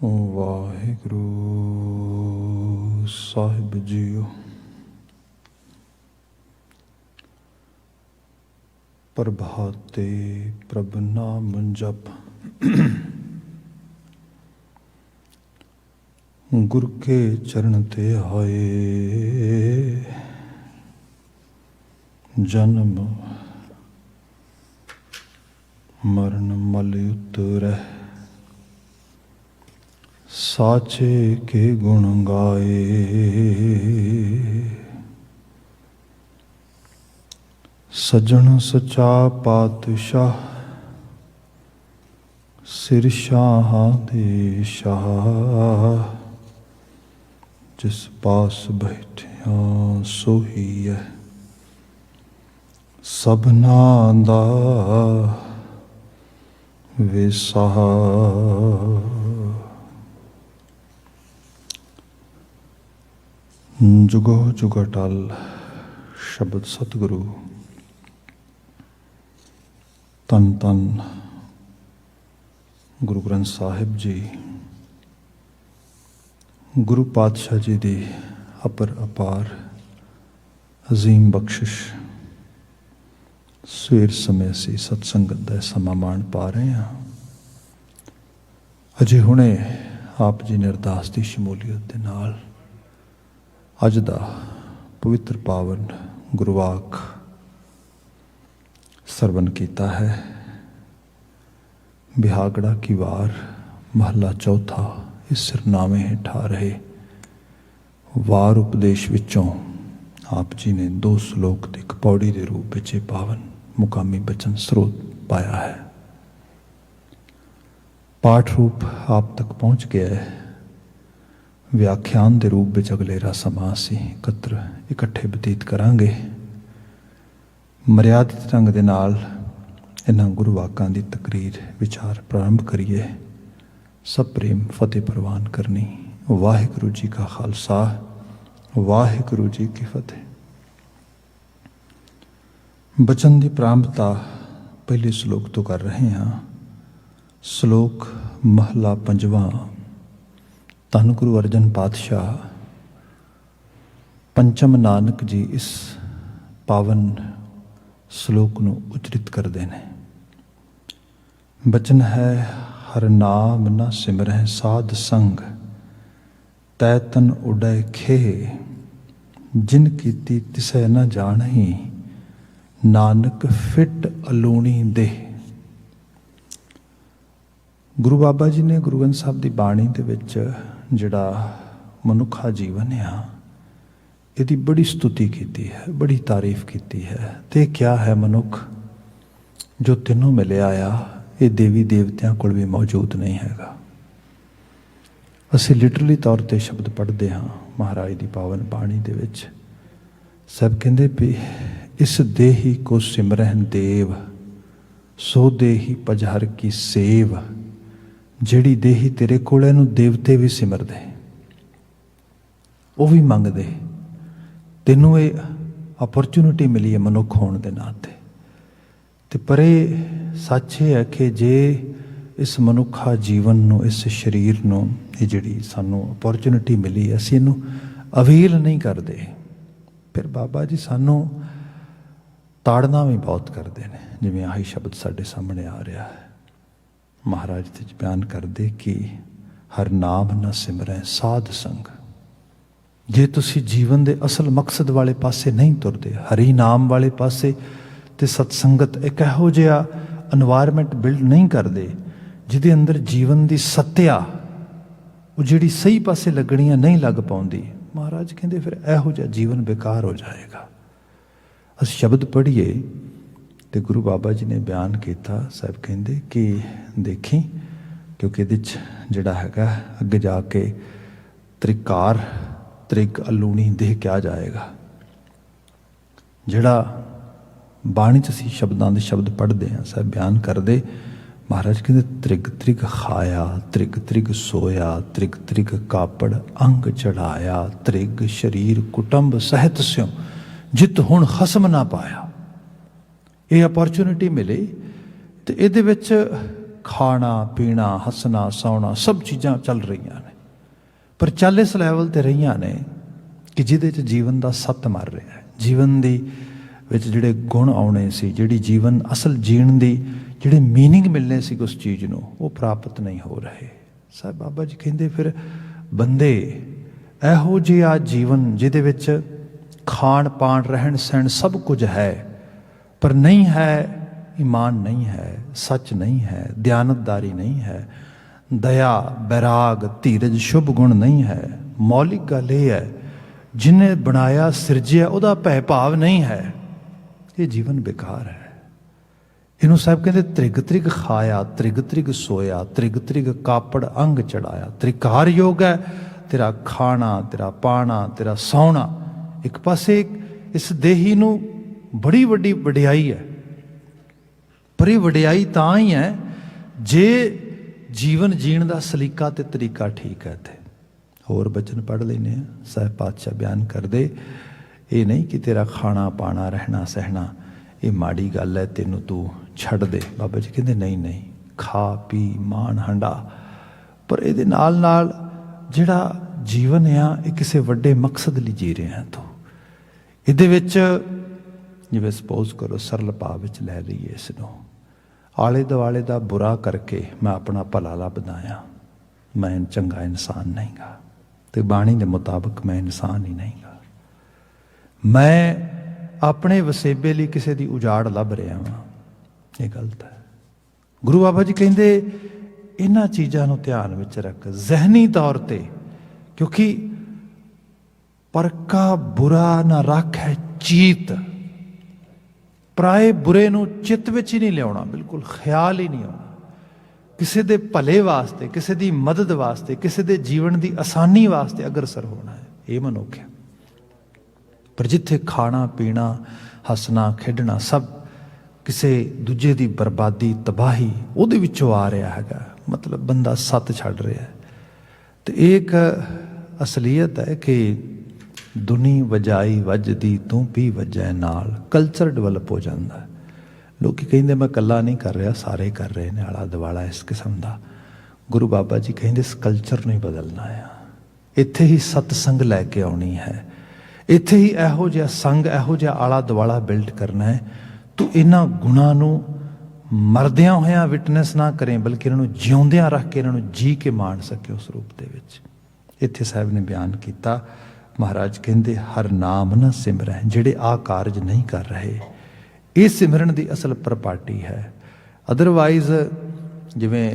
ਵਾਹਿਗੁਰੂ ਸਾਹਿਬ JIO. ਪ੍ਰਭਾਤੇ ਪ੍ਰਭ ਨਾਮ ਜਪ, ਗੁਰ ਕੇ ਚਰਨ ਤੇ ਆਏ। ਜਨਮ ਮਰਨ ਮਲ ਉਤਰੈ, साचे के गुण गाए। सजन सचा पातशाह, सिर शाह दे शाह। जिस पास बैठिया सोही है, सबना दा विसाह। जुगो जुग अटल शब्द सतगुरु। तन तन गुरु ग्रंथ साहिब जी, गुरु पातशाह जी दी अपर अपार अजीम बख्शिश। सवेर समय असी सत्संगत दा समा माण पा रहे हैं। अजे हुणे आप जी ने अरदास की शमूलीयत दे नाल अज दा पवित्र पावन गुरवाक सरवण किया है। बिहागड़ा की वार महला चौथा इस सिरनामे हेठ आ रहे वार उपदेश विचों आप जी ने 2 श्लोक की एक पौड़ी के रूप में पावन मुकामी बचन स्रोत पाया है। पाठ रूप आप तक पहुँच गया है। व्याख्यान के रूप में अगलेरा समा असी एकत्र इकट्ठे बतीत करांगे। मर्यादित ढंग दे नाल इन्हां गुरु वाकां दी तकरीर विचार प्रारंभ करिए। सब प्रेम फतेह प्रवान करनी। वाहिगुरू जी का खालसा, वाहिगुरू जी की फतेह। बचन की प्रारंभता पहले श्लोक तो कर रहे हैं। श्लोक महला पंजवां। धन गुरु अर्जन पातशाह पंचम नानक जी इस पावन श्लोक को उचरित करते हैं। बचन है हर नाम न सिमरह साध संग, तैतन उडय खे। जिन कीती तिसै न जानही, नानक फिट अलूणी दे। गुरु बाबा जी ने गुरु ग्रंथ साहब की बाणी के विच जिहड़ा मनुखा जीवन आ, इसकी बड़ी स्तुति की है, बड़ी तारीफ की है। तो क्या है मनुख जो तीनों मिले आया, ये देवी देवतियां कोल भी मौजूद नहीं हैगा। असी लिटरली तौर पर शब्द पढ़ते हाँ महाराज की पावन बाणी दे विच। सब कहते भी इस देही को सिमरन देव, सो देही पजहर की सेव। जिहड़ी देही तेरे कोल है, इहनूं देवते भी सिमरदे, वो भी मंगदे। तैनूं ये अपॉर्चुनिटी मिली है मनुख होने के नाते। तो पर सच ये है कि जे इस मनुखा जीवन नूं, इस शरीर नूं, ये जिहड़ी सानूं अपॉर्चुनिटी मिली, असीं इहनूं अवील नहीं करते, फिर बाबा जी सानूं ताड़ना भी बहुत करते हैं। जिवें आही शब्द साडे सामने आ रहा है। महाराज ते बयान करते कि हर नाम न सिमरै साध संग। जे तुसी जीवन के असल मकसद वाले पासे नहीं तुरते, हरी नाम वाले पासे, तो सत्संगत एक इहो जिहा एनवायरमेंट बिल्ड नहीं करते जिहदे अंदर जीवन की सत्या वो जिहड़ी सही पासे लगनी नहीं लग पाउंदी। महाराज कहते फिर इहो जिहा जीवन बेकार हो जाएगा। अस शब्द पढ़िए तो गुरु बाबा जी ने बयान किया। साहब कहते कि देखी, क्योंकि ये जिहड़ा हैगा अगे जाके त्रिकार त्रिग अलूणी देह क्या जाएगा। जिहड़ा बाणी च असीं शब्दां दे शब्द पढ़ते हैं, साहब बयान करते। महाराज कहते त्रिग त्रिग खाया, त्रिग त्रिग सोया, त्रिग त्रिग कापड़ अंग चढ़ाया। त्रिग शरीर कुटुंब सहित स्यों, जित हुण खसम ना पाया। ये अपॉर्चुनिटी मिली तो ये खाना पीना हसना सौना सब चीज़ां चल रही ने, पर चल इस लैवल ते रही ने कि जिहदे च जीवन का सत्य मर रहा है, जीवन दी विच जिहड़े गुण आने सी, जिहड़ी जीवन असल जीण दी जिहड़े मीनिंग मिलने सी उस चीज़ नूं, वो प्राप्त नहीं हो रहे। साहब बाबा जी कहंदे फिर बंदे इहो जिहा जीवन जिहदे विच खाण पाण रहन सहन सब कुछ है, पर नहीं है ईमान, नहीं है सच, नहीं है दयानतदारी, नहीं है दया बैराग धीरज शुभ गुण नहीं है। मौलिक गल यह है जिन्हें बनाया सिरजिया उहदा भय भाव नहीं है, ये जीवन बेकार है। इनू साहब कहते त्रिग त्रिग खाया त्रिग त्रिग सोया त्रिग त्रिग कापड़ अंग चढ़ाया। त्रिकार योग है तेरा खाना तेरा पाना तेरा सौना। एक पासे इस देही नू बड़ी वड्डी वडियाई है, पर यह वडियाई तां ही है जे जीवन जीण का सलीका ते तरीका ठीक है। थे होर बचन पढ़ लेने साहब पातशाह बयान कर दे, ये नहीं कि तेरा खाना पाना रहना सहना ये माड़ी गल है तेनू तू छड़ दे। बाबा जी कहते नहीं नहीं, खा पी मान हंडा, पर ये नाल नाल जिहड़ा जीवन आ ये किसी वड्डे मकसद लई जी रहे हैं। तो इहदे विच जिवें सपोज करो सरल भाव विच लै लईए इसनूं, आले दुआले दा बुरा करके मैं अपना भला लभदा आं, मैं चंगा इंसान नहीं गा, ते बाणी दे मुताबिक मैं इंसान ही नहीं गा। मैं अपने वसेबे लिए किसी दी उजाड़ लभ रहा वां, ये गलत है। गुरु बाबा जी कहंदे इन्हां चीज़ां नूं ध्यान विच रख जहनी तौर ते, क्योंकि परका बुरा ना रख है चीत, पराए बुरे नूं चित्त विच ही नहीं लियाउणा, बिल्कुल ख्याल ही नहीं आउणा। किसी दे भले वास्ते किसी दी मदद वास्ते किसी दे जीवन दी आसानी वास्ते अग्रसर होना है, ये मनुख है। पर जिथे खाना पीना हसना खेडना सब किसी दूजे की बर्बादी तबाही उहदे विचों आ रहा है, मतलब बंदा सत छड़ रहा है। तो एक असलीयत है कि दुनी वजाई वजदी तू भी वजै नाल, कल्चर डिवेलप हो जाता है। लोग कहिंदे मैं कला नहीं कर रहा, सारे कर रहे हैं आला दुआला इस किस्म का। गुरु बाबा जी कहिंदे इस कल्चर नहीं बदलना है, इत्थे ही सतसंग लैके आउणी है, इत्थे ही इहो जिहा संग इहो जिहा आला दुआला बिल्ड करना है। तू इन्हां गुणां नूं मरदियां होइयां विटनेस ना करें, बल्कि इन्हां नूं जिउंदियां रख के इन्हां नूं जी के मान सके उस रूप दे विच। इत्थे साहब ने बयान किया, महाराज कहंदे हर नाम न सिमरै जिहड़े आ कारज नहीं कर रहे, ये सिमरन की असल प्रपार्टी है। अदरवाइज जिवें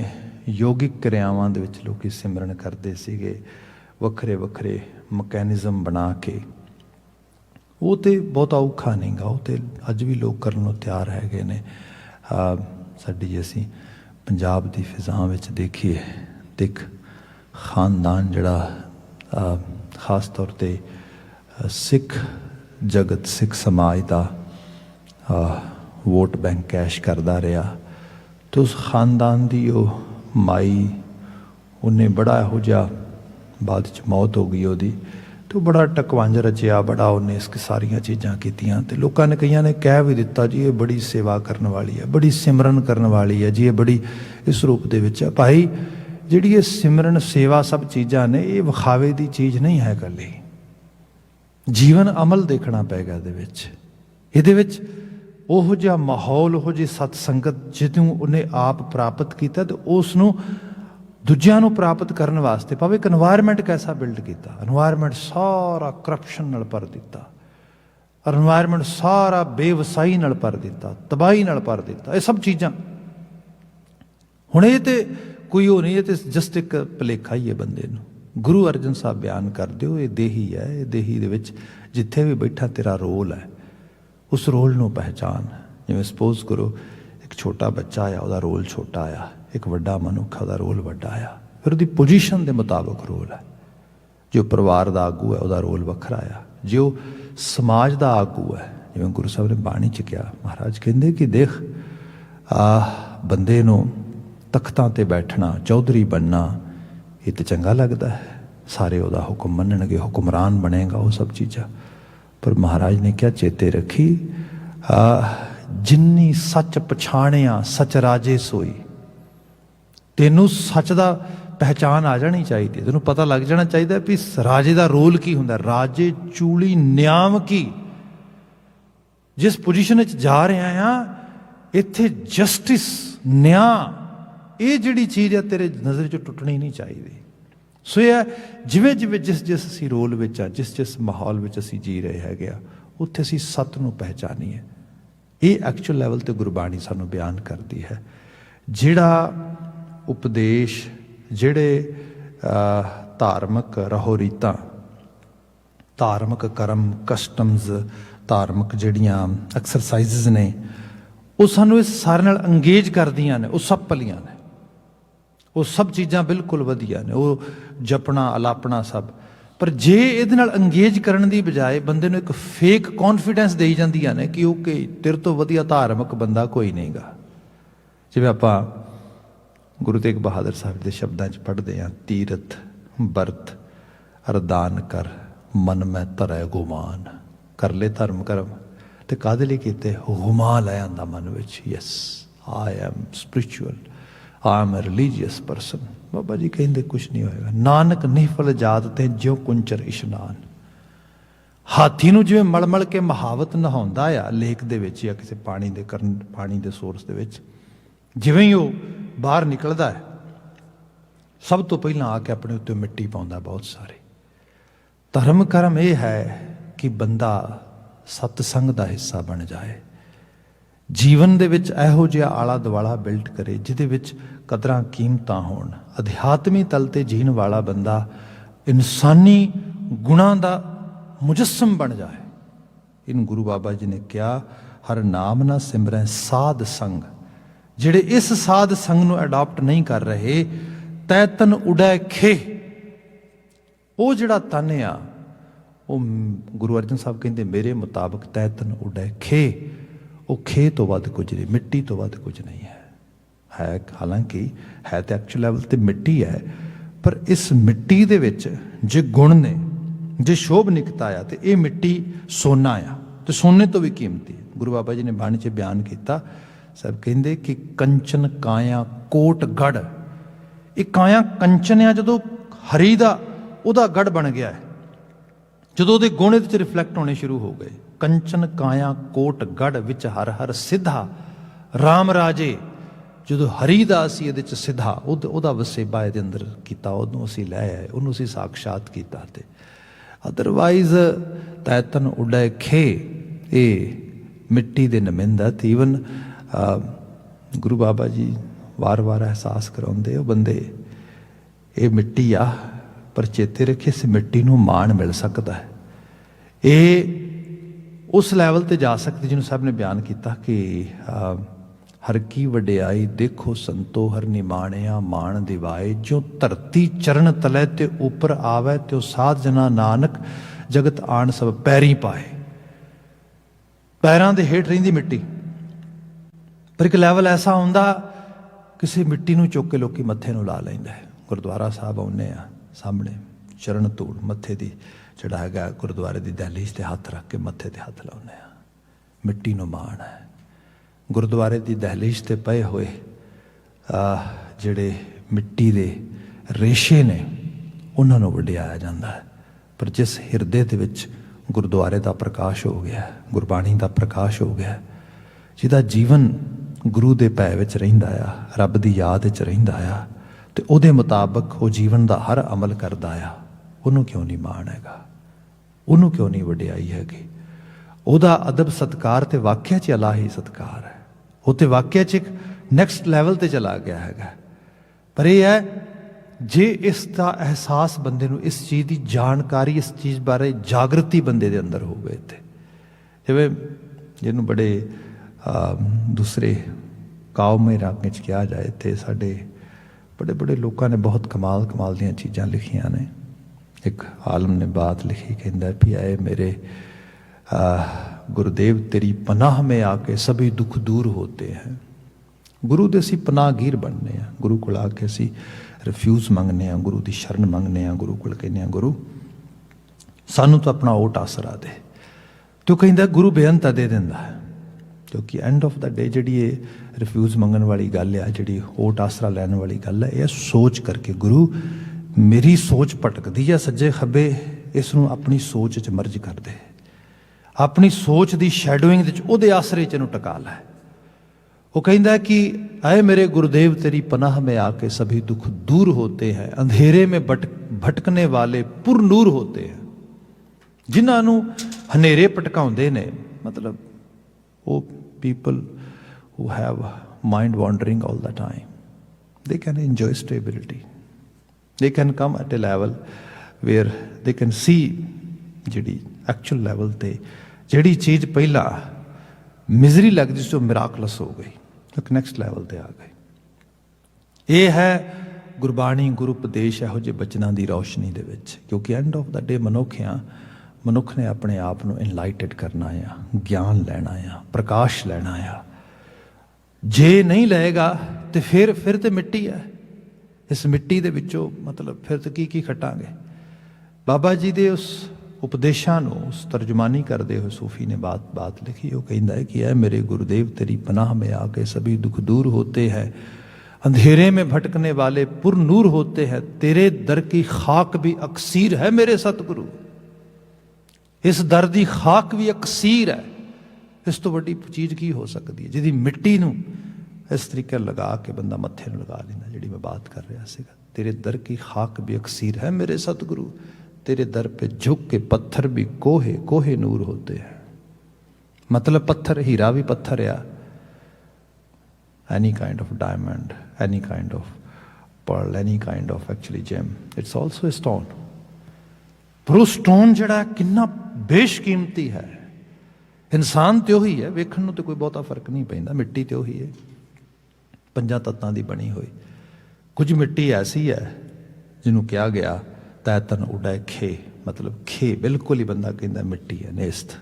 योगिक क्रियावां दे विच लोग सिमरन करते सीगे वखरे वखरे मकैनिज़म बना के, वो तो बहुत औखा नहीं गा, वो तो अज भी लोग करन नूं तैयार हैगे ने। साडी जे असीं पंजाब की फिज़ा विच देखिए तो एक खानदान जिहड़ा खास तौर ते सिख जगत सिख समाज का वोट बैंक कैश करता रहा। तो उस खानदान की माई उन्हें बड़ा इहो जिहा बाद च मौत हो गई उहदी, तो बड़ा टकवंज रचिया, बड़ा उन्हें इस सारिया चीज़ां कीतियां। तो लोगों ने कईयां ने कह भी दिता जी ये बड़ी सेवा करने वाली है, बड़ी सिमरन करने वाली है जी, ये बड़ी इस रूप दे विच है। भाई जिहड़ी ये सिमरन सेवा सब चीज़ां ने ये विखावे की चीज़ नहीं है, कली जीवन अमल देखना पेगा। इहदे विच ओहो जिहा माहौल ओहो जी सतसंगत जितों उन्हें आप प्राप्त किया, तो उसनूं दूजियां नूं प्राप्त करने वास्ते भावें एक एनवायरमेंट कैसा बिल्ड किया, एनवायरमेंट सारा करप्शन नाल भर दिता, एनवायरमेंट सारा बेवसाई नाल भर दिता, तबाही नाल भर दिता। ये सब चीज़ां हुण ये ते कोई हो नहीं, ये तो जस्ट एक भुलेखा ही है बंदे नूं। गुरु अर्जन साहब बयान कर दिओ, ये देही है, ये देही दे विच जिथे भी बैठा तेरा रोल है, उस रोल नूं पहचान। जिवें सपोज करो एक छोटा बच्चा आया, उसका रोल छोटा आया, एक वड्डा मनुख है, उसका रोल वड्डा आया, फिर उसकी पोजीशन के मुताबिक रोल है। जो परिवार का आगू है उसका रोल वखरा आया, जो समाज का आगू है, जिवें गुरु साहब ने बाणी च कहा, महाराज कहंदे कि देख बंदे नूं तख्तां ते बैठना चौधरी बनना ये तो चंगा लगता है, सारे उसका हुक्म मनणगे, हुक्मरान बनेगा, वो सब चीज़ां। पर महाराज ने क्या चेते रखी, जिन्नी सच पछाणिया सच राजे सोई। ਤੈਨੂੰ ਸੱਚ ਦਾ ਪਹਿਚਾਨ ਆ ਜਾਣੀ ਚਾਹੀਦੀ, ਤੈਨੂੰ ਪਤਾ ਲੱਗ ਜਾਣਾ ਚਾਹੀਦਾ ਵੀ ਰਾਜੇ ਦਾ ਰੋਲ ਕੀ ਹੁੰਦਾ। ਰਾਜੇ ਚੂਲੀ ਨਿਆਮ ਕੀ, ਜਿਸ ਪੋਜੀਸ਼ਨ ਵਿੱਚ ਜਾ ਰਿਹਾ ਆ ਇੱਥੇ ਜਸਟਿਸ ਨਿਆਂ, ਇਹ ਜਿਹੜੀ ਚੀਜ਼ ਆ ਤੇਰੇ ਨਜ਼ਰ 'ਚੋਂ ਟੁੱਟਣੀ ਨਹੀਂ ਚਾਹੀਦੀ। ਸੋ ਇਹ ਜਿਵੇਂ ਜਿਵੇਂ ਜਿਸ ਅਸੀਂ ਰੋਲ ਵਿੱਚ ਆ, ਜਿਸ ਮਾਹੌਲ ਵਿੱਚ ਅਸੀਂ ਜੀ ਰਹੇ ਹੈਗੇ ਆ, ਉੱਥੇ ਅਸੀਂ ਸੱਤ ਨੂੰ ਪਹਿਚਾਨੀਏ। ਇਹ ਐਕਚੁਅਲ ਲੈਵਲ 'ਤੇ ਗੁਰਬਾਣੀ ਸਾਨੂੰ ਬਿਆਨ ਕਰਦੀ ਹੈ। ਜਿਹੜਾ ਉਪਦੇਸ਼, ਜਿਹੜੇ ਧਾਰਮਿਕ ਰਹੋ ਰੀਤਾਂ, ਧਾਰਮਿਕ ਕਰਮ, ਕਸਟਮਸ, ਧਾਰਮਿਕ ਜਿਹੜੀਆਂ ਐਕਸਰਸਾਈਜ਼ਸ ਨੇ, ਉਹ ਸਾਨੂੰ ਇਸ ਸਾਰੇ ਨਾਲ ਅੰਗੇਜ ਕਰਦੀਆਂ ਨੇ। ਉਹ ਸਭ ਭਲੀਆਂ ਨੇ, ਉਹ ਸਭ ਚੀਜ਼ਾਂ ਬਿਲਕੁਲ ਵਧੀਆ ਨੇ, ਉਹ ਜਪਣਾ ਅਲਾਪਣਾ ਸਭ। ਪਰ ਜੇ ਇਹਦੇ ਨਾਲ ਅੰਗੇਜ ਕਰਨ ਦੀ ਬਜਾਏ ਬੰਦੇ ਨੂੰ ਇੱਕ ਫੇਕ ਕੌਨਫੀਡੈਂਸ ਦੇਈ ਜਾਂਦੀਆਂ ਨੇ ਕਿ ਓਕੇ ਤੇਰੇ ਤੋਂ ਵਧੀਆ ਧਾਰਮਿਕ ਬੰਦਾ ਕੋਈ ਨਹੀਂਗਾ। ਜਿਵੇਂ ਆਪਾਂ ਗੁਰੂ ਤੇਗ ਬਹਾਦਰ ਸਾਹਿਬ ਦੇ ਸ਼ਬਦਾਂ 'ਚ ਪੜ੍ਹਦੇ ਹਾਂ, ਤੀਰਥ ਬਰਤ ਅਰਦਾਨ ਕਰ ਮਨ ਮੈਂ ਧਰੈ ਗੁਮਾਨ। ਕਰ ਲੈ ਧਰਮ ਕਰਮ ਤੇ ਕਾਹਦੇ ਲਈ ਕੀਤੇ? ਗੁਮਾਨ ਲੈ ਆਂਦਾ ਮਨ ਵਿੱਚ, yes I am spiritual, I am a religious person. Baba ji ਕਹਿੰਦੇ ਕੁਛ ਨਹੀਂ ਹੋਏਗਾ। ਨਾਨਕ ਨਿਫਲ ਜਾਤ ਤੇ ਜਿਉ ਕੁੰਚਰ ਇਸ਼ਨਾਨ। ਹਾਥੀ ਨੂੰ ਜਿਵੇਂ ਮਲ ਕੇ ਮਹਾਵਤ ਨਹਾਉਂਦਾ ਆ ਲੇਕ ਦੇ ਵਿੱਚ ਜਾਂ ਕਿਸੇ ਪਾਣੀ ਦੇ ਸੋਰਸ ਦੇ ਵਿੱਚ, ਜਿਵੇਂ ਹੀ ਉਹ ਬਾਹਰ ਨਿਕਲਦਾ ਹੈ ਸਭ ਤੋਂ ਪਹਿਲਾਂ ਆ ਕੇ ਆਪਣੇ ਉੱਤੇ ਮਿੱਟੀ ਪਾਉਂਦਾ ਬਹੁਤ ਸਾਰੇ। ਧਰਮ ਕਰਮ ਇਹ ਹੈ ਕਿ ਬੰਦਾ ਸਤਸੰਗ ਦਾ ਹਿੱਸਾ ਬਣ ਜਾਏ, ਜੀਵਨ ਦੇ ਵਿੱਚ ਇਹੋ ਜਿਹਾ ਆਲਾ ਦੁਆਲਾ ਬਿਲਡ ਕਰੇ ਜਿਹਦੇ ਵਿੱਚ ਕਦਰਾਂ ਕੀਮਤਾਂ ਹੋਣ। ਅਧਿਆਤਮੀ ਤਲ ਤੇ ਜੀਣ ਵਾਲਾ ਬੰਦਾ ਇਨਸਾਨੀ ਗੁਣਾਂ ਦਾ ਮੁਜੱਸਮ ਬਣ ਜਾਏ। ਇਹਨੂੰ ਗੁਰੂ ਬਾਬਾ ਜੀ ਨੇ ਕਿਹਾ, ਹਰ ਨਾਮ ਨਾ ਸਿਮਰੈ ਸਾਧ ਸੰਗ। ਜਿਹੜੇ ਇਸ ਸਾਧ ਸੰਗ ਨੂੰ ਅਡਾਪਟ ਨਹੀਂ ਕਰ ਰਹੇ, ਤੈ ਤਨ ਉਡੈ ਖੇ। ਉਹ ਜਿਹੜਾ ਤਨ ਆ, ਉਹ ਗੁਰੂ ਅਰਜਨ ਸਾਹਿਬ ਕਹਿੰਦੇ ਮੇਰੇ ਮੁਤਾਬਕ ਤੈ ਤਨ ਉਡੈ ਖੇ। ਉਹ ਖੇ ਤੋਂ ਵੱਧ ਕੁਝ ਨਹੀਂ, ਮਿੱਟੀ ਤੋਂ ਵੱਧ ਕੁਝ ਨਹੀਂ ਹੈ। ਹਾਲਾਂਕਿ ਹੈ ਤਾਂ ਐਕਚੁਅਲ ਲੈਵਲ 'ਤੇ ਮਿੱਟੀ ਹੈ, ਪਰ ਇਸ ਮਿੱਟੀ ਦੇ ਵਿੱਚ ਜੇ ਗੁਣ ਨੇ, ਜੇ ਸ਼ੋਭਨਿਕਤਾ ਆ, ਤੇ ਇਹ ਮਿੱਟੀ ਸੋਨਾ ਆ, ਤੇ ਸੋਨੇ ਤੋਂ ਵੀ ਕੀਮਤੀ। ਗੁਰੂ ਬਾਬਾ ਜੀ ਨੇ ਬਾਣੀ 'ਚ ਬਿਆਨ ਕੀਤਾ, ਸਭ ਕਹਿੰਦੇ ਕਿ ਕੰਚਨ ਕਾਇਆ ਕੋਟ ਗੜ। ਇਹ ਕਾਇਆ ਕੰਚਨ ਆ, ਜਦੋਂ ਹਰੀ ਦਾ ਉਹਦਾ ਗੜ ਬਣ ਗਿਆ ਹੈ, ਜਦੋਂ ਉਹਦੇ ਗੁਣ ਇਹਦੇ 'ਚ ਰਿਫਲੈਕਟ ਹੋਣੇ ਸ਼ੁਰੂ ਹੋ ਗਏ। ਕੰਚਨ ਕਾਇਆ ਕੋਟ ਗੜ ਵਿੱਚ ਹਰ ਹਰ ਸਿੱਧਾ ਰਾਮ ਰਾਜੇ। ਜਦੋਂ ਹਰੀ ਦਾ ਅਸੀਂ ਇਹਦੇ 'ਚ ਸਿੱਧਾ ਉਹਦਾ ਵਸੇਬਾ ਇਹਦੇ ਅੰਦਰ ਕੀਤਾ, ਉਹਨੂੰ ਅਸੀਂ ਲੈ ਆਏ, ਉਹਨੂੰ ਅਸੀਂ ਸਾਖਸ਼ਾਤ ਕੀਤਾ। ਤੇ ਅਦਰਵਾਈਜ਼ ਤੈਤਨ ਉਡੈ ਖੇ, ਇਹ ਮਿੱਟੀ ਦੇ ਨਮਿੰਦਾ। ਤੇ ਈਵਨ ਗੁਰੂ ਬਾਬਾ ਜੀ ਵਾਰ-ਵਾਰ ਅਹਿਸਾਸ ਕਰਾਉਂਦੇ, ਉਹ ਬੰਦੇ ਇਹ ਮਿੱਟੀ ਆ, ਪਰ ਚੇਤੇ ਰੱਖੇ ਇਸ ਮਿੱਟੀ ਨੂੰ ਮਾਣ ਮਿਲ ਸਕਦਾ ਹੈ। ਇਹ ਉਸ ਲੈਵਲ 'ਤੇ ਜਾ ਸਕਦੀ ਜਿਹਨੂੰ ਸਾਹਿਬ ਨੇ ਬਿਆਨ ਕੀਤਾ ਕਿ ਹਰ ਕੀ ਵਡਿਆਈ ਦੇਖੋ ਸੰਤੋ ਹਰ ਨਿਮਾਣਿਆ ਮਾਣ ਦਿਵਾਏ। ਜੋ ਧਰਤੀ ਚਰਨ ਤਲੇ ਤੇ ਉੱਪਰ ਆਵੇ, ਤੇ ਉਹ ਸਾਧ ਜਨਾ ਨਾਨਕ ਜਗਤ ਆਣ ਸਭ ਪੈਰੀ ਪਾਏ। ਪੈਰਾਂ ਦੇ ਹੇਠ ਰਹਿੰਦੀ ਮਿੱਟੀ, ਪਰ ਇੱਕ ਲੈਵਲ ਐਸਾ ਹੁੰਦਾ ਕਿਸੇ ਮਿੱਟੀ ਨੂੰ ਚੁੱਕ ਕੇ ਲੋਕੀ ਮੱਥੇ ਨੂੰ ਲਾ ਲੈਂਦਾ ਹੈ। ਗੁਰਦੁਆਰਾ ਸਾਹਿਬ ਆਉਂਦੇ ਆ, ਸਾਹਮਣੇ ਚਰਨ ਧੂੜ ਮੱਥੇ ਦੀ ਜਿਹੜਾ ਹੈਗਾ, ਗੁਰਦੁਆਰੇ ਦੀ ਦਹਿਲੀਜ਼ 'ਤੇ ਹੱਥ ਰੱਖ ਕੇ ਮੱਥੇ 'ਤੇ ਹੱਥ ਲਾਉਂਦੇ ਆ। ਮਿੱਟੀ ਨੂੰ ਮਾਣ ਹੈ। ਗੁਰਦੁਆਰੇ ਦੀ ਦਹਿਲੀਜ਼ 'ਤੇ ਪਏ ਹੋਏ ਜਿਹੜੇ ਮਿੱਟੀ ਦੇ ਰੇਸ਼ੇ ਨੇ, ਉਹਨਾਂ ਨੂੰ ਵਡਿਆਇਆ ਜਾਂਦਾ ਹੈ। ਪਰ ਜਿਸ ਹਿਰਦੇ ਦੇ ਵਿੱਚ ਗੁਰਦੁਆਰੇ ਦਾ ਪ੍ਰਕਾਸ਼ ਹੋ ਗਿਆ, ਗੁਰਬਾਣੀ ਦਾ ਪ੍ਰਕਾਸ਼ ਹੋ ਗਿਆ, ਜਿਹਦਾ ਜੀਵਨ ਗੁਰੂ ਦੇ ਭੈ ਵਿੱਚ ਰਹਿੰਦਾ ਆ, ਰੱਬ ਦੀ ਯਾਦ ਵਿੱਚ ਰਹਿੰਦਾ ਆ, ਤੇ ਉਹਦੇ ਮੁਤਾਬਕ ਉਹ ਜੀਵਨ ਦਾ ਹਰ ਅਮਲ ਕਰਦਾ ਆ, ਉਹਨੂੰ ਕਿਉਂ ਨਹੀਂ ਮਾਣ ਹੈਗਾ? ਉਹਨੂੰ ਕਿਉਂ ਨਹੀਂ ਵਡਿਆਈ ਹੈਗੀ? ਉਹਦਾ ਅਦਬ ਸਤਿਕਾਰ ਤੇ ਵਾਕਿਆ 'ਚ ਇਲਾਹੀ ਸਤਿਕਾਰ ਹੈ। ਉਹ ਤੇ ਵਾਕਿਆ 'ਚ ਇੱਕ ਨੈਕਸਟ ਲੈਵਲ 'ਤੇ ਚਲਾ ਗਿਆ ਹੈਗਾ। ਪਰ ਇਹ ਹੈ, ਜੇ ਇਸ ਦਾ ਅਹਿਸਾਸ ਬੰਦੇ ਨੂੰ, ਇਸ ਚੀਜ਼ ਦੀ ਜਾਣਕਾਰੀ, ਇਸ ਚੀਜ਼ ਬਾਰੇ ਜਾਗਰਤੀ ਬੰਦੇ ਦੇ ਅੰਦਰ ਹੋਵੇ, ਤੇ ਜਿਵੇਂ ਜਿਹਨੂੰ ਬੜੇ ਦੂਸਰੇ ਕਾਵਮੇ ਇਲਾਕੇ 'ਚ ਕਿਹਾ ਜਾਏ, ਤੇ ਸਾਡੇ ਬੜੇ ਬੜੇ ਲੋਕਾਂ ਨੇ ਬਹੁਤ ਕਮਾਲ ਦੀਆਂ ਚੀਜ਼ਾਂ ਲਿਖੀਆਂ ਨੇ। ਇੱਕ ਆਲਮ ਨੇ ਬਾਤ ਲਿਖੀ, ਕਹਿੰਦਾ ਵੀ ਆਏ ਮੇਰੇ ਗੁਰਦੇਵ ਤੇਰੀ ਪਨਾਹ ਮੇ ਆ ਕੇ ਸਭੀ ਦੁੱਖ ਦੂਰ ਹੋਤੇ ਹੈ। ਗੁਰੂ ਦੇ ਅਸੀਂ ਪਨਾਹਗੀਰ ਬਣਨੇ ਆ, ਗੁਰੂ ਕੋਲ ਆ ਕੇ ਅਸੀਂ ਰਿਫਿਊਜ਼ ਮੰਗਨੇ ਆ, ਗੁਰੂ ਦੀ ਸ਼ਰਨ ਮੰਗਨੇ ਆ, ਗੁਰੂ ਕੋਲ ਕਹਿੰਦੇ ਆ ਗੁਰੂ ਸਾਨੂੰ ਤਾਂ ਆਪਣਾ ਓਟ ਆਸਰਾ ਦੇ। ਤੇ ਉਹ ਕਹਿੰਦਾ ਗੁਰੂ ਬੇਅੰਤ ਦੇ ਦਿੰਦਾ ਹੈ। क्योंकि एंड ऑफ द डे जी ये रिफ्यूज़ मंगन वाली गल आ, जी ओट आसरा लैन वाली गल है, यह सोच करके गुरु मेरी सोच भटकदी है सज्जे खब्बे, इसनूं अपनी सोच च मर्ज कर दे, अपनी सोच की शैडोइंग उहदे आसरे च इहनूं टका लै। वो कहता है कि आए मेरे गुरुदेव तेरी पनाह में आके सभी दुख दूर होते हैं, अंधेरे में भटकने वाले पुरनूर होते हैं। जिन्होंने हनेरे भटकाउंदे ने, मतलब वो people who have mind wandering all the time, they can enjoy stability, they can come at a level where they can see जी एक्चुअल लैवल ते जी चीज़ पहला मिजरी लगती सी, मिराकलस हो गई, एक नैक्सट लैवल ते आ गई। ये है गुरबाणी गुरु उपदेश इहो ਜਿਹੇ बचनों की रोशनी दे विच, क्योंकि एंड ऑफ द डे मनुख ने अपने आप को इनलाइटेड करना आ, ज्ञान लेना आ, प्रकाश लेना आ। जे नहीं लेगा तो फिर तो मिट्टी है, इस मिट्टी दे विचों मतलब फिर तो की खटांगे। बाबा जी दे उस उपदेशों उस तर्जुमानी करते हुए सूफी ने बात लिखी, वो कहता है कि ऐ मेरे गुरुदेव तेरी पनाह में आके सभी दुख दूर होते हैं, अंधेरे में भटकने वाले पुरनूर होते हैं, तेरे दर की खाक भी अक्सीर है मेरे सतगुरु। इस दर की खाक भी अक्सीर है, इस तो वड्डी चीज़ की हो सकती है, जिहदी मिट्टी नूं इस तरीके लगा के बंदा मत्थे नूं लगा लैंदा। जिहड़ी मैं बात कर रहा सीगा, तेरे दर की खाक भी अक्सीर है मेरे सतगुरु, तेरे दर पे झुक के पत्थर भी कोहे कोहे नूर होते हैं। मतलब पत्थर, हीरा भी पत्थर आ, any kind of diamond, any kind of pearl, any kind of actually gem, it's also a stone. पर वो स्टोन जड़ा कितना बेशकीमती है। इंसान तो ही है, वेखण नूं तो कोई बहुता फर्क नहीं पैंदा, मिट्टी तो ही है, 5 तत्तां दी बनी हुई। कुछ मिट्टी ऐसी है जिन्हों कहा गया तैतन उड़े खे, मतलब खे बिल्कुल ही बंदा कहता मिट्टी है, नेस्त।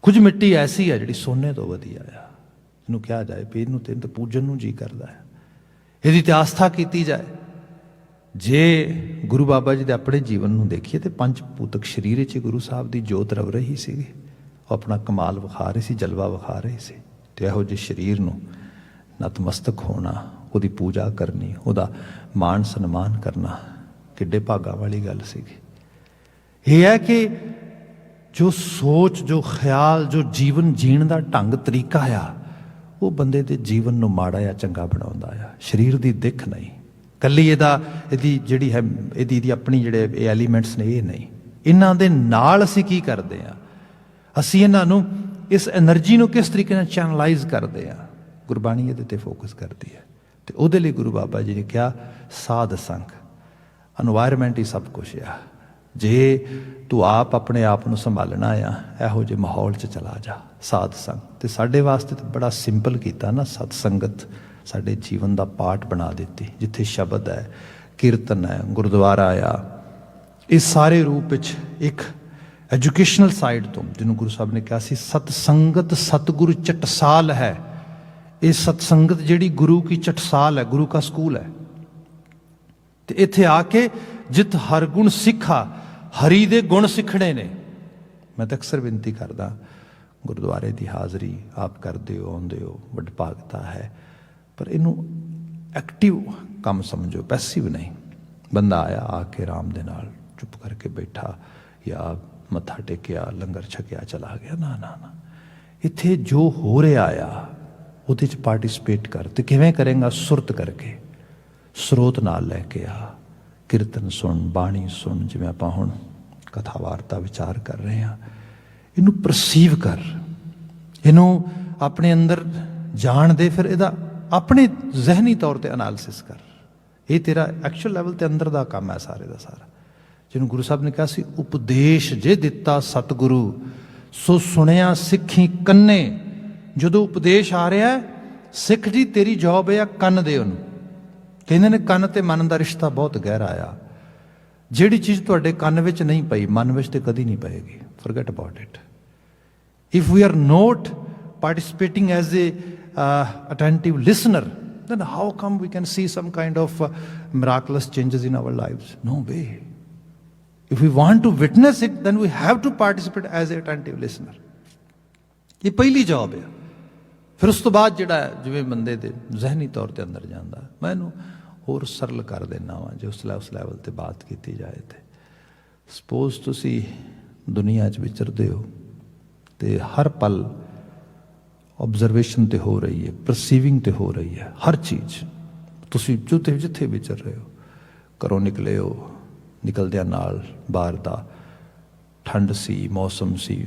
कुछ मिट्टी ऐसी है जी सोने तो वधिया आ, जिन्हों कहा जाए भी इनू तो पूजन नूं जी करता है, यदि ते आस्था की जाए। जे गुरु बाबा जी के अपने जीवन नूं देखिए तो 5 भूतक शरीर च गुरु साहब की जोत रव रही सी, अपना कमाल विखा रहे सी, जलवा विखा रहे सी। तो इहो जे शरीर नूं नतमस्तक होना, उहदी पूजा करनी, उहदा मान सन्मान करना किड्डे भागा वाली गल सीगी। यह है कि जो सोच, जो ख्याल, जो जीवन जीण का ढंग तरीका आ, वो बंदे दे जीवन नूं माड़ा या चंगा बनाउंदा आ, शरीर की दिख नहीं। कल्ली इहदी जिहड़ी है इहदी अपनी जिहड़े एलीमेंट्स ने, ये नहीं। इन्हां दे नाल असीं की करदे आ, असीं इन्हां नूं इस एनर्जी नूं किस तरीके नाल चैनलाइज करदे आ, गुरबाणी इहदे ते फोकस करदी है। ते उहदे लई गुरु बाबा जी ने कहा साध संग, एनवायरमेंट ही सब कुछ आ। जे तू आप अपने आप को संभालना आ, इहो जे माहौल च चला जा, साध संग। तो साडे वास्ते तो बड़ा सिंपल किया ना, सतसंगत साडे जीवन का पार्ट बना दी, जिथे शब्द है, कीर्तन है, गुरुद्वारा आ, इस सारे रूप विच एक एजुकेशनल साइड तो जिन्होंने गुरु साहब ने कहा सी सतसंगत सतगुरु चटसाल है। ये सतसंगत जिहड़ी गुरु की चटसाल है, गुरु का स्कूल है। तो इत्थे आके जित हर गुण सिखा, हरी दे गुण सिखने ने। मैं तो अक्सर विनती करदा, गुरुद्वारे की हाज़री आप करते हो, आउंदे हो, वडभागता है, पर इनू एक्टिव काम समझो, पैसिव नहीं। बंदा आया आके आराम दे नाल चुप करके बैठा या मत्था टेकिया, लंगर छकिया, चला गया, ना ना ना। इत्थे जो हो रहा आया उहदे च पार्टिसिपेट कर। तो किवें करेंगा? सुरत करके, स्रोत नाल लैके आ, कीर्तन सुन, बाणी सुन, जिवें आपां हुण कथा वार्ता विचार कर रहे हैं, इनू परसीव कर, इनू अपने अंदर जान दे, फिर इहदा अपने जहनी तौर पर एनालिसिस कर। ये तेरा एक्चुअल लैवल ते अंदर दा काम है सारे का सारा। जिन्होंने गुरु साहब ने कहा सी उपदेश जे दिता सतगुरु सो सुनिया सिखी कन्ने। जो उपदेश आ रहा है, सिख जी तेरी जॉब है कन दे उन्होंने। कहते ने कन ते मन का रिश्ता बहुत गहरा आ। जिहड़ी चीज़ तुहाडे कन विच नहीं पई, मन विच ते कदी नहीं पएगी। Forget about it. If we are not participating as a attentive listener, then how come we can see some kind of miraculous changes in our lives? No way. If we want to witness it, then we have to participate as an attentive listener. ये पहली job है। फिर उस तो बाद जिहड़ा जिवें बंदे दे जहनी तौर ते अंदर जांदा, मैं इहनूं होर सरल कर देना वा जे उस लैवल ते बात की जाए तो सपोज तुसी दुनिया च विचरदे हो तो हर पल ऑब्जरवेशन तो हो रही है, परसीविंग तो हो रही है, हर चीज़ तुसी जिथे विचर रहे हो, घरों निकले हो, निकलदियां नाल बाहर दा ठंड सी, मौसम सी,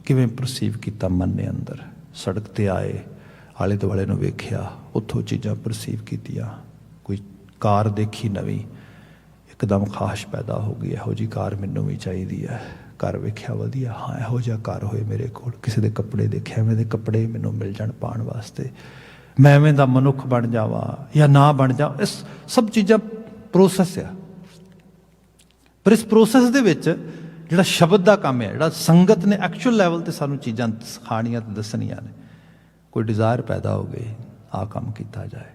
किवें परसीव किया मन ने अंदर, सड़क ते आए, आले दुआले नूं वेख्या, उत्थों चीज़ां परसीव कीतियां, कोई कार देखी नवीं, एकदम खाश पैदा हो गई, इहो जी कार मैनूं भी चाहिदी है, घर वेख्या वधिया, हाँ इहो जिहा घर होए मेरे कोल, किसी दे कपड़े देखे एवें दे कपड़े मैनूं मिल जाण पाउण वास्ते, मैं एवें दा मनुख बन जावां या ना बन जा, इस सब चीज़ां प्रोसैस आ। पर इस प्रोसैस दे विच जिहड़ा शब्द का काम है, जिहड़ा संगत ने एक्चुअल लैवल ते सानूं चीज़ां सिखाणियां ते दसणियां ने, कोई डिज़ायर पैदा हो गई, आ काम किया जाए,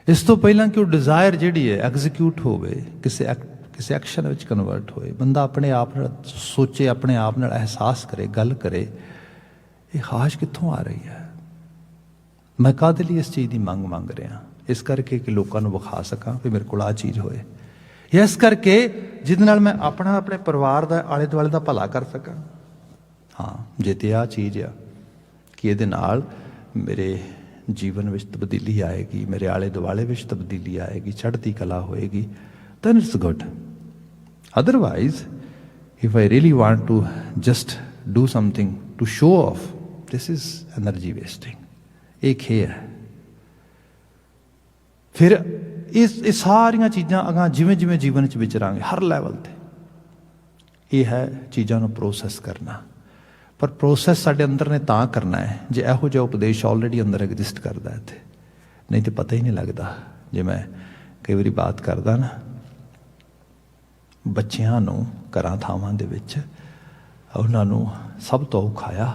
इस तो पहला कि वो डिज़ायर जिहड़ी है एग्जीक्यूट होवे, किसी एक्शन विच कन्वर्ट होए, बंदा अपने आप नाल सोचे, अपने आप नाल एहसास करे, गल करे, ये खाश कित्थों आ रही है, मैं काहदे लई इस चीज़ की मंग रहा, इस करके कि लोगों को विखा सकां भी मेरे को आ चीज़ होए, या इस करके जिहदे नाल मैं अपना अपने परिवार का आले दुआले का भला कर सकां। हाँ जे ते आ चीज़ आ कि इहदे नाल मेरे जीवन में तब्दीली आएगी, मेरे आले दुआले में तब्दीली आएगी, चढ़ती कला होएगी, then it's good. Otherwise, if I really want to just do something to show off, this is energy wasting. एक है फिर इस सारिया चीज़ां अगां जिवें जिवें जीवन च विचरांगे हर लैवल ते, ये है चीज़ों को प्रोसैस करना। पर प्रोसैस साडे अंदर ने तां करना है जे इहो जिहा उपदेश ऑलरेडी अंदर एग्जिस्ट करता है इत्थे, नहीं तो पता ही नहीं लगता। जे मैं कई बारी बात करदा ना बच्चियां नूं घरां थावां दे विच, उन्हां नूं सब तो औखा आ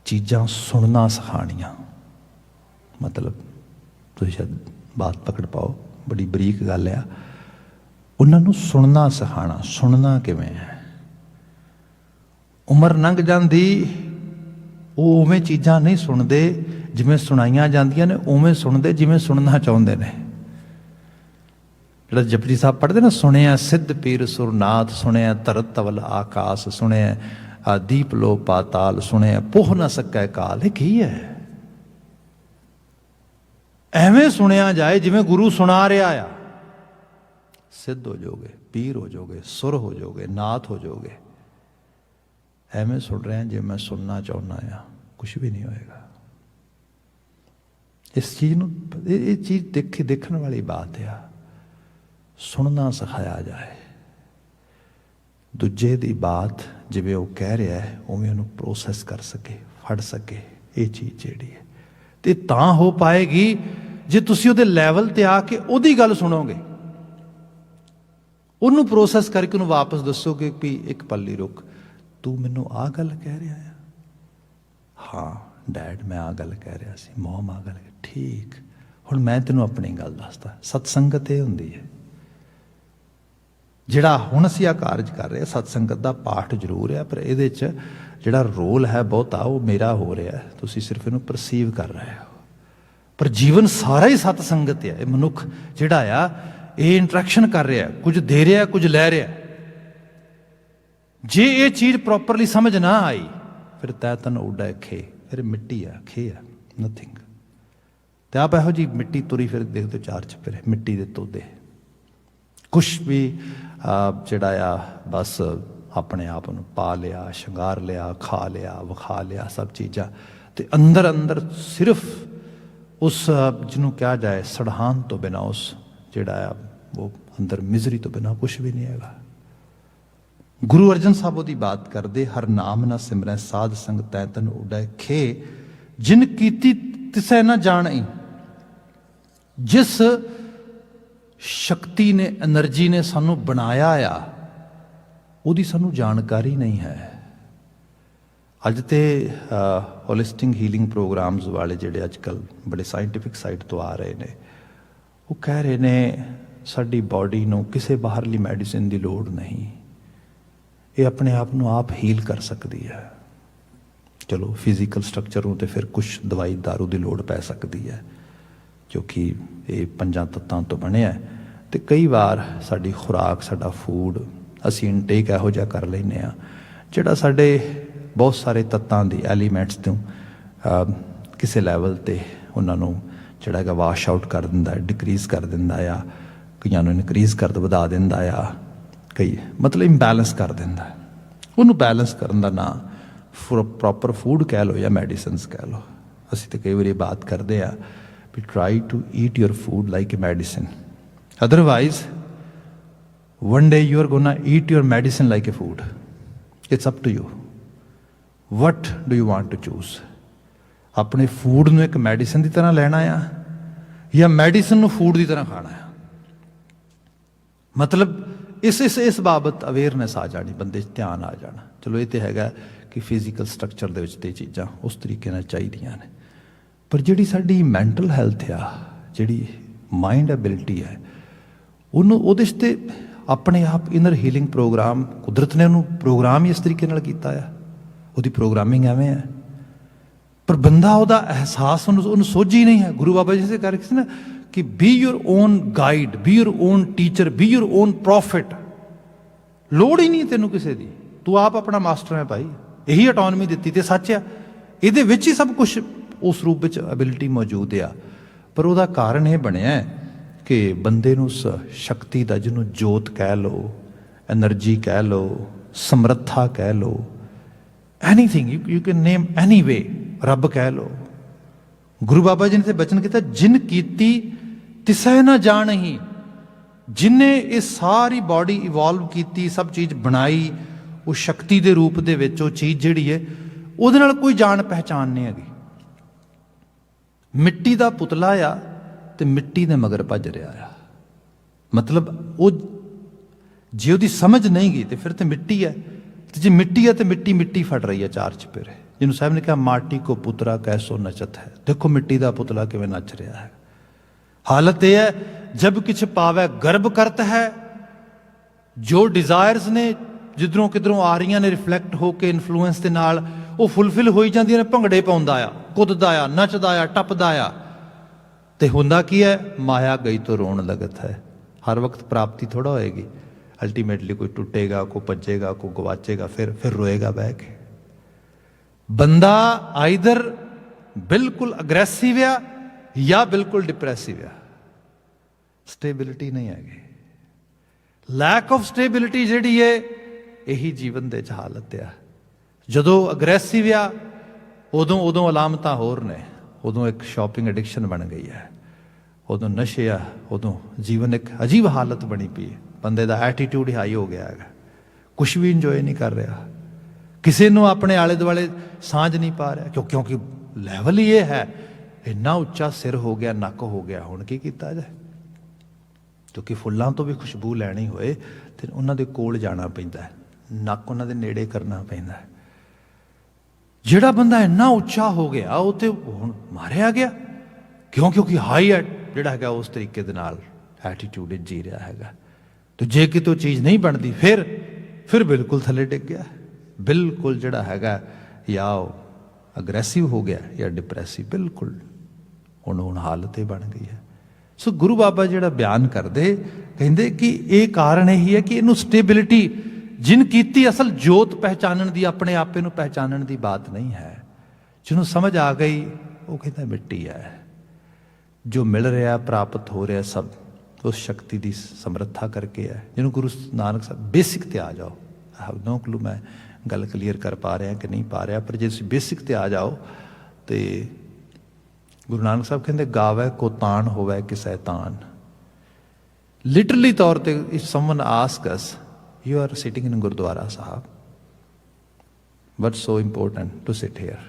चीज़ां सुनना सिखाणियां, मतलब तुसीं शायद बात पकड़ पाओ, बड़ी बरीक गल आ, उन्हां नूं सुनना सिखाना। सुनना किवें है, उम्र लंघ जाती, वो उवें चीज़ां नहीं सुनते जिवें सुनाइयां जांदियां ने, उवें सुनते जिवें सुनना चाहुंदे ने। जिहड़ा जपजी साहब पढ़ते ना, सुनिया सिद्ध पीर सुरनाथ, सुनिया धरत तवल आकाश, सुनिया दीप लो पाताल, सुनिया पोह न सकै काल, ये की है? एवें सुनिया जाए जिवें गुरु सुना रहा आ, सिद्ध हो जाओगे, पीर हो जाओगे, सुर हो जाओगे, नाथ हो जाओगे। एवें सुन रहे हैं जे मैं सुनना चाहना आ, कुछ भी नहीं होएगा। इस चीज़ नूं, ये चीज़ देखने वाली बात आ, सुनना सिखाया जाए, दूजे की बात जिवें वो कह रहा है उवें उन्होंने प्रोसैस कर सके, फड़ सके, ये चीज़ जिहड़ी है ते तां हो पाएगी जे तुसीं उहदे लैवल ते आके उहदी गल सुनोगे, उन्होंने प्रोसैस करके उन्होंने वापस दसोगे कि एक पल रुक, तू मैनू आ गल कह रहा है? हाँ डैड मैं आ गल कह रहा सी, मॉम आ गल, ठीक, हुण मैं तेनों अपनी गल दसदा। सतसंगत ये हुंदी है, जिहड़ा हुण असीं आ कारज कर रहे, सतसंगत दा पाठ जरूर है, पर इहदे च जिहड़ा रोल है बहुता वो मेरा हो रहा है, तुसीं सिर्फ इहनूं परसीव कर रहे हो, पर जीवन सारा ही सतसंगत है। मनुख जिहड़ा आ ये इंटरैक्शन कर रहा है, कुछ दे रहा है, कुछ लै रहा है। जे ये चीज़ प्रॉपरली समझ ना आई फिर तै तन उड्डा खे, फिर मिट्टी है, खे है, नथिंग। तो आप इहो जी मिट्टी तुरी फिर देखते हो चार चपेरे, मिट्टी के तोदे, कुछ भी जिहड़ा आ बस अपने आप को पा लिया, शंगार लिया, खा लिया, विखा लिया, सब चीज़ां, तो अंदर अंदर सिर्फ उस जिन्हों कहा जाए सड़हान तो बिना, उस जिहड़ा आ वो अंदर मिजरी तो बिना कुछ भी नहीं है। गुरु अर्जन साहब वो बात करते, हर नाम ना सिमरै साध संग तै तन उडै खे, जिन कीती तिसै ना जाणई। जिस शक्ति ने, एनर्जी ने सानू बनाया आ, ਉਹਦੀ ਸਾਨੂੰ ਜਾਣਕਾਰੀ नहीं है। ਅੱਜ ਤੇ ਹੋਲਿਸਟਿਕ ਹੀਲਿੰਗ ਪ੍ਰੋਗਰਾਮਸ ਵਾਲੇ ਜਿਹੜੇ ਅੱਜ ਕੱਲ ਬੜੇ ਸਾਇੰਟਿਫਿਕ ਸਾਈਡ ਤੋਂ ਆ ਰਹੇ ਨੇ, ਉਹ ਕਹਿ ਰਹੇ ਨੇ ਸਾਡੀ ਬਾਡੀ ਨੂੰ ਕਿਸੇ ਬਾਹਰਲੀ ਮੈਡੀਸਿਨ ਦੀ ਲੋੜ ਨਹੀਂ, ਇਹ ਆਪਣੇ ਆਪ ਨੂੰ ਆਪ ਹੀਲ ਕਰ ਸਕਦੀ ਹੈ। ਚਲੋ ਫਿਜ਼ੀਕਲ ਸਟਰਕਚਰ ਨੂੰ ਤੇ ਫਿਰ ਕੁਛ ਦਵਾਈ ਦਾਰੂ ਦੀ ਲੋੜ ਪੈ ਸਕਦੀ ਹੈ, ਜੋ ਕਿ ਇਹ 5 ਤੱਤਾਂ ਤੋਂ ਬਣਿਆ। ਅਤੇ ਕਈ ਵਾਰ ਸਾਡੀ ਖੁਰਾਕ, ਸਾਡਾ ਫੂਡ ਅਸੀਂ ਇਨਟੇਕ ਇਹੋ ਜਿਹਾ ਕਰ ਲੈਂਦੇ ਹਾਂ ਜਿਹੜਾ ਸਾਡੇ ਬਹੁਤ ਸਾਰੇ ਤੱਤਾਂ ਦੀ ਐਲੀਮੈਂਟਸ ਤੋਂ ਕਿਸੇ ਲੈਵਲ 'ਤੇ ਉਹਨਾਂ ਨੂੰ ਜਿਹੜਾ ਹੈਗਾ ਵਾਸ਼ ਆਊਟ ਕਰ ਦਿੰਦਾ, ਡਿਕਰੀਜ਼ ਕਰ ਦਿੰਦਾ ਆ, ਕਈਆਂ ਨੂੰ ਇਨਕਰੀਜ਼ ਵਧਾ ਦਿੰਦਾ ਆ, ਕਈ ਮਤਲਬ ਇੰਬੈਲੈਂਸ ਕਰ ਦਿੰਦਾ। ਉਹਨੂੰ ਬੈਲੈਂਸ ਕਰਨ ਦਾ ਨਾਂ ਪ੍ਰੋਪਰ ਫੂਡ ਕਹਿ ਲਓ ਜਾਂ ਮੈਡੀਸਨਸ ਕਹਿ ਲਓ। ਅਸੀਂ ਤਾਂ ਕਈ ਵਾਰੀ ਬਾਤ ਕਰਦੇ ਹਾਂ we try to eat your food like a medicine, otherwise one day you are gonna eat your medicine like a food. It's up to you. What do you want to choose? ਆਪਣੇ food ਨੂੰ ਇੱਕ medicine ਦੀ ਤਰ੍ਹਾਂ ਲੈਣਾ ਆ ਜਾਂ medicine ਨੂੰ food ਦੀ ਤਰ੍ਹਾਂ ਖਾਣਾ ਆ। ਮਤਲਬ ਇਸ ਬਾਬਤ ਅਵੇਅਰਨੈਸ ਆ ਜਾਣੀ, ਬੰਦੇ 'ਚ ਧਿਆਨ ਆ ਜਾਣਾ। ਚਲੋ ਇਹ ਤਾਂ ਹੈਗਾ ਕਿ ਫਿਜ਼ੀਕਲ ਸਟਰਕਚਰ ਦੇ ਵਿੱਚ ਤੇ ਚੀਜ਼ਾਂ ਉਸ ਤਰੀਕੇ ਨਾਲ ਚਾਹੀਦੀਆਂ ਨੇ, ਪਰ ਜਿਹੜੀ ਸਾਡੀ ਮੈਂਟਲ ਹੈਲਥ ਆ, ਜਿਹੜੀ ਮਾਈਂਡ ਐਬਿਲਿਟੀ ਹੈ, ਉਹਦੇ 'ਚ ਤੇ ਆਪਣੇ ਆਪ ਇਨਰ ਹੀਲਿੰਗ ਪ੍ਰੋਗਰਾਮ ਕੁਦਰਤ ਨੇ ਉਹਨੂੰ ਪ੍ਰੋਗਰਾਮ ਹੀ ਇਸ ਤਰੀਕੇ ਨਾਲ ਕੀਤਾ ਆ। ਉਹਦੀ ਪ੍ਰੋਗਰਾਮਿੰਗ ਐਵੇਂ ਹੈ, ਪਰ ਬੰਦਾ ਉਹਦਾ ਅਹਿਸਾਸ ਉਹਨੂੰ ਸੋਝੀ ਨਹੀਂ ਹੈ। ਗੁਰੂ ਬਾਬਾ ਜੀ ਨੇ ਕਰ ਸੀ ਨਾ ਕਿ B your own guide, B your own teacher, B your own profit. ਲੋੜ ਹੀ ਨਹੀਂ ਤੈਨੂੰ ਕਿਸੇ ਦੀ, ਤੂੰ ਆਪ ਆਪਣਾ ਮਾਸਟਰ ਹੈ ਭਾਈ। ਇਹੀ ਆਟੋਨਮੀ ਦਿੱਤੀ ਤੇ ਸੱਚ ਆ, ਇਹਦੇ ਵਿੱਚ ਹੀ ਸਭ ਕੁਛ ਉਸ ਰੂਪ ਵਿੱਚ ਐਬਿਲਿਟੀ ਮੌਜੂਦ ਆ। ਪਰ ਉਹਦਾ ਕਾਰਨ ਇਹ ਬਣਿਆ ਕਿ ਬੰਦੇ ਨੂੰ ਉਸ ਸ਼ਕਤੀ ਦਾ, ਜਿਹਨੂੰ ਜੋਤ ਕਹਿ ਲਓ, ਐਨਰਜੀ ਕਹਿ ਲਓ, ਸਮਰੱਥਾ ਕਹਿ ਲਓ, ਐਨੀਥਿੰਗ ਯੂ ਕੈਨ ਨੇਮ ਐਨੀ ਵੇ, ਰੱਬ ਕਹਿ ਲਓ। ਗੁਰੂ ਬਾਬਾ ਜੀ ਨੇ ਤੇ ਬਚਨ ਕੀਤਾ, ਜਿਨ ਕੀਤੀ ਤਿਸੈ ਨਾ ਜਾਣਹੀ। ਜਿਨੇ ਇਹ ਸਾਰੀ ਬਾਡੀ ਇਵੋਲਵ ਕੀਤੀ, ਸਭ ਚੀਜ਼ ਬਣਾਈ, ਉਹ ਸ਼ਕਤੀ ਦੇ ਰੂਪ ਦੇ ਵਿੱਚ ਉਹ ਚੀਜ਼ ਜਿਹੜੀ ਹੈ, ਉਹਦੇ ਨਾਲ ਕੋਈ ਜਾਣ ਪਹਿਚਾਣ ਨਹੀਂ ਹੈਗੀ। ਮਿੱਟੀ ਦਾ ਪੁਤਲਾ ਆ ਤੇ ਮਿੱਟੀ ਦੇ ਮਗਰ ਭੱਜ ਰਿਹਾ ਆ। ਮਤਲਬ ਉਹ ਜੇ ਉਹਦੀ ਸਮਝ ਨਹੀਂ ਗਈ ਤੇ ਫਿਰ ਤੇ ਮਿੱਟੀ ਹੈ, ਤੇ ਜੇ ਮਿੱਟੀ ਹੈ ਤੇ ਮਿੱਟੀ ਫੜ ਰਹੀ ਹੈ ਚਾਰ ਚੁਫੇਰੇ। ਜਿਹਨੂੰ ਸਾਹਿਬ ਨੇ ਕਿਹਾ ਮਾਟੀ ਕੋ ਪੁਤਰਾ ਕੈਸੋ ਨਚਤ ਹੈ। ਦੇਖੋ ਮਿੱਟੀ ਦਾ ਪੁਤਲਾ ਕਿਵੇਂ ਨੱਚ ਰਿਹਾ ਹੈ। ਹਾਲਤ ਇਹ ਹੈ, ਜਬ ਕਿਛ ਪਾਵੈ ਗਰਭ ਕਰਤ ਹੈ। ਜੋ ਡਿਜ਼ਾਇਰਸ ਨੇ ਜਿੱਧਰੋਂ ਕਿਧਰੋਂ ਆ ਰਹੀਆਂ ਨੇ, ਰਿਫਲੈਕਟ ਹੋ ਕੇ ਇਨਫਲੂਐਂਸ ਦੇ ਨਾਲ ਉਹ ਫੁੱਲਫਿਲ ਹੋਈ ਜਾਂਦੀਆਂ ਨੇ। ਭੰਗੜੇ ਪਾਉਂਦਾ ਆ, ਕੁੱਦਦਾ ਆ, ਨੱਚਦਾ ਆ, ਟੱਪਦਾ ਆ, ਤੇ ਹੁੰਦਾ ਕੀ ਹੈ, ਮਾਇਆ ਗਈ ਤੋਂ ਰੋਣ ਲਗਤ ਹੈ। ਹਰ ਵਕਤ ਪ੍ਰਾਪਤੀ ਥੋੜਾ ਹੋਏਗੀ, ਅਲਟੀਮੇਟਲੀ ਕੋਈ ਟੁੱਟੇਗਾ, ਕੋਈ ਭੱਜੇਗਾ, ਕੋਈ ਗਵਾਚੇਗਾ, ਫਿਰ ਰੋਏਗਾ ਬਹਿ ਕੇ। ਬੰਦਾ ਆਈਦਰ ਬਿਲਕੁਲ ਅਗਰੈਸਿਵ ਆ ਜਾਂ ਬਿਲਕੁਲ ਡਿਪਰੈਸਿਵ ਆ। ਸਟੇਬਿਲਿਟੀ ਨਹੀਂ ਹੈਗੀ। ਲੈਕ ਆਫ ਸਟੇਬਿਲਿਟੀ ਜਿਹੜੀ ਹੈ, ਇਹੀ ਜੀਵਨ ਦੇ ਚ ਹਾਲਤ ਆ। ਜਦੋਂ ਅਗਰੈਸਿਵ ਆ ਉਦੋਂ ਅਲਾਮਤਾਂ ਹੋਰ ਨੇ। ਉਦੋਂ ਇੱਕ ਸ਼ਾਪਿੰਗ ਐਡਿਕਸ਼ਨ ਬਣ ਗਈ ਹੈ, ਉਦੋਂ ਨਸ਼ੇ ਆ, ਉਦੋਂ ਜੀਵਨ ਇੱਕ ਅਜੀਬ ਹਾਲਤ ਬਣੀ ਪਈ ਹੈ। ਬੰਦੇ ਦਾ ਐਟੀਟਿਊਡ ਹਾਈ ਹੋ ਗਿਆ ਹੈਗਾ, ਕੁਛ ਵੀ ਇੰਜੋਏ ਨਹੀਂ ਕਰ ਰਿਹਾ, ਕਿਸੇ ਨੂੰ ਆਪਣੇ ਆਲੇ ਦੁਆਲੇ ਸਾਂਝ ਨਹੀਂ ਪਾ ਰਿਹਾ, ਕਿਉਂਕਿ ਲੈਵਲ ਹੀ ਇਹ ਹੈ, ਇੰਨਾ ਉੱਚਾ ਸਿਰ ਹੋ ਗਿਆ, ਨੱਕ ਹੋ ਗਿਆ। ਹੁਣ ਕੀ ਕੀਤਾ ਜਾਏ? ਕਿਉਂਕਿ ਫੁੱਲਾਂ ਤੋਂ ਵੀ ਖੁਸ਼ਬੂ ਲੈਣੀ ਹੋਏ ਤੇ ਉਹਨਾਂ ਦੇ ਕੋਲ ਜਾਣਾ ਪੈਂਦਾ ਹੈ, ਨੱਕ ਉਹਨਾਂ ਦੇ ਨੇੜੇ ਕਰਨਾ ਪੈਂਦਾ ਹੈ। ਜਿਹੜਾ ਬੰਦਾ ਇੰਨਾ ਉੱਚਾ ਹੋ ਗਿਆ, ਉਹ ਤੇ ਹੁਣ ਮਾਰਿਆ ਗਿਆ। ਕਿਉਂਕਿ ਹਾਈ ਜਿਹੜਾ ਹੈਗਾ ਉਸ ਤਰੀਕੇ ਦੇ ਨਾਲ ਐਟੀਟਿਊਡ ਜੀ ਰਿਹਾ ਹੈਗਾ। ਤੇ ਜੇ ਕਿਤੋਂ ਚੀਜ਼ ਨਹੀਂ ਬਣਦੀ, ਫਿਰ ਬਿਲਕੁਲ ਥੱਲੇ ਡਿੱਗ ਗਿਆ, ਬਿਲਕੁਲ ਜਿਹੜਾ ਹੈਗਾ ਜਾਂ ਅਗਰੈਸਿਵ ਹੋ ਗਿਆ ਜਾਂ ਡਿਪਰੈਸਿਵ। ਬਿਲਕੁਲ ਹੁਣ ਹਾਲਤ ਇਹ ਬਣ ਗਈ ਹੈ। ਸੋ ਗੁਰੂ ਬਾਬਾ ਜਿਹੜਾ ਬਿਆਨ ਕਰਦੇ, ਕਹਿੰਦੇ ਕਿ ਇਹ ਕਾਰਨ ਇਹੀ ਹੈ ਕਿ ਇਹਨੂੰ ਸਟੇਬਿਲਿਟੀ ਜਿਨ ਕੀਤੀ, ਅਸਲ ਜੋਤ ਪਹਿਚਾਨਣ ਦੀ, ਆਪਣੇ ਆਪੇ ਨੂੰ ਪਹਿਚਾਨਣ ਦੀ ਬਾਤ ਨਹੀਂ ਹੈ। ਜਿਹਨੂੰ ਸਮਝ ਆ ਗਈ, ਉਹ ਕਹਿੰਦਾ ਮਿੱਟੀ ਹੈ। ਜੋ ਮਿਲ ਰਿਹਾ, ਪ੍ਰਾਪਤ ਹੋ ਰਿਹਾ, ਸਭ ਉਸ ਸ਼ਕਤੀ ਦੀ ਸਮਰੱਥਾ ਕਰਕੇ ਹੈ। ਜਿਹਨੂੰ ਗੁਰੂ ਨਾਨਕ ਸਾਹਿਬ ਬੇਸਿਕ ਤੇ ਆ ਜਾਓ। ਆਈ ਹੈਵ ਨੋ ਕਲੂ ਮੈਂ ਗੱਲ ਕਲੀਅਰ ਕਰ ਪਾ ਰਿਹਾ ਕਿ ਨਹੀਂ ਪਾ ਰਿਹਾ, ਪਰ ਜੇ ਤੁਸੀਂ ਬੇਸਿਕ ਤੇ ਆ ਜਾਓ ਤੇ ਗੁਰੂ ਨਾਨਕ ਸਾਹਿਬ ਕਹਿੰਦੇ ਗਾਵੈ ਕੋ ਤਾਣ ਹੋਵੇ ਕਿਸੈ ਤਾਣ। ਲਿਟਰਲੀ ਤੌਰ ਤੇ if someone ask us, you are sitting in Gurdwara Sahib, what's so important to sit here?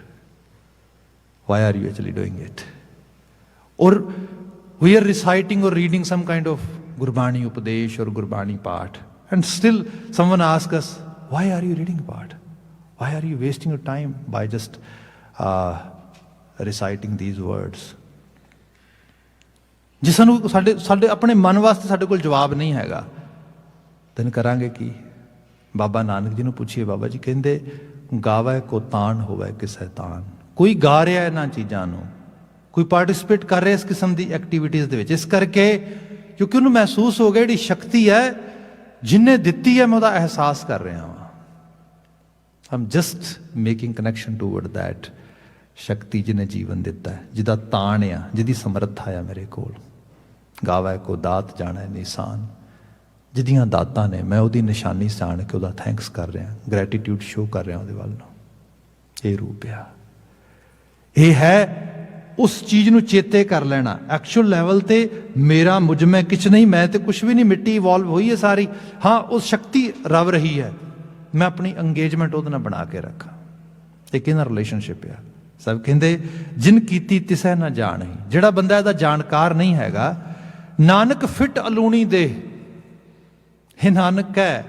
Why are you actually doing it? Or we are reciting or reading some kind of Gurbani Upadesh or Gurbani Path, and still someone asks us, why are you reading Path? Why are you wasting your time by just reciting these words? ਜੇ ਸਾਨੂੰ ਸਾਡੇ ਆਪਣੇ ਮਨ ਵਾਸਤੇ ਸਾਡੇ ਕੋਲ ਜਵਾਬ ਨਹੀਂ ਹੈਗਾ, then ਕਰਾਂਗੇ ਕੀ? ਬਾਬਾ ਨਾਨਕ ਜੀ ਨੂੰ ਪੁੱਛੀਏ, ਬਾਬਾ ਜੀ ਕਹਿੰਦੇ ਗਾਵੇ ਕੋ ਤਾਣ ਹੋਵੇ ਕਿਸੇ ਤਾਣ। ਕੋਈ ਗਾ ਰਿਹਾ ਇਹਨਾਂ ਚੀਜ਼ਾਂ ਨੂੰ, ਕੋਈ ਪਾਰਟਿਸਿਪੇਟ ਕਰ ਰਿਹਾ ਇਸ ਕਿਸਮ ਦੀ ਐਕਟੀਵਿਟੀਜ਼ ਦੇ ਵਿੱਚ, ਇਸ ਕਰਕੇ ਕਿਉਂਕਿ ਉਹਨੂੰ ਮਹਿਸੂਸ ਹੋ ਗਿਆ ਜਿਹੜੀ ਸ਼ਕਤੀ ਹੈ ਜਿਹਨੇ ਦਿੱਤੀ ਹੈ ਮੈਂ ਉਹਦਾ ਅਹਿਸਾਸ ਕਰ ਰਿਹਾ ਹਾਂ। I'm just making connection toward that ਸ਼ਕਤੀ ਜਿਹਨੇ ਜੀਵਨ ਦਿੱਤਾ ਹੈ, ਜਿਹਦਾ ਤਾਣ ਆ, ਜਿਹਦੀ ਸਮਰੱਥਾ ਆ ਮੇਰੇ ਕੋਲ। ਗਾਵੇ ਕੋ ਦਾਤ ਜਾਣੈ ਨਿਸ਼ਾਨ, ਜਿਹਦੀਆਂ ਦਾਤਾਂ ਨੇ ਮੈਂ ਉਹਦੀ ਨਿਸ਼ਾਨੀ ਜਾਣ ਕੇ ਉਹਦਾ ਥੈਂਕਸ ਕਰ ਰਿਹਾ, ਗ੍ਰੈਟੀਟਿਊਡ ਸ਼ੋ ਕਰ ਰਿਹਾ ਉਹਦੇ ਵੱਲ ਨੂੰ। ਇਹ ਰੂਪ ਆ, ਇਹ ਹੈ ਉਸ ਚੀਜ਼ ਨੂੰ ਚੇਤੇ ਕਰ ਲੈਣਾ। ਐਕਚੁਅਲ ਲੈਵਲ ਤੇ ਮੇਰਾ ਮੁਝ ਮੈਂ ਕੁਛ ਨਹੀਂ, ਮੈਂ ਤੇ ਕੁਛ ਵੀ ਨਹੀਂ, ਮਿੱਟੀ ਇਵੋਲਵ ਹੋਈ ਹੈ ਸਾਰੀ। ਹਾਂ, ਉਹ ਸ਼ਕਤੀ ਰਵ ਰਹੀ ਹੈ, ਮੈਂ ਆਪਣੀ ਅੰਗੇਜਮੈਂਟ ਉਹਦੇ ਨਾਲ ਬਣਾ ਕੇ ਰੱਖਾਂ। ਇੱਕ ਇਹਨਾਂ ਰਿਲੇਸ਼ਨਸ਼ਿਪ ਆ। ਸਭ ਕਹਿੰਦੇ ਜਿਨ ਕੀਤੀ ਤਿਸੈ ਨਾ ਜਾਣਈ। ਜਿਹੜਾ ਬੰਦਾ ਇਹਦਾ ਜਾਣਕਾਰ ਨਹੀਂ ਹੈਗਾ, ਨਾਨਕ ਫਿੱਟ ਅਲੂਣੀ ਦੇ, ਇਹ ਨਾਨਕ ਹੈ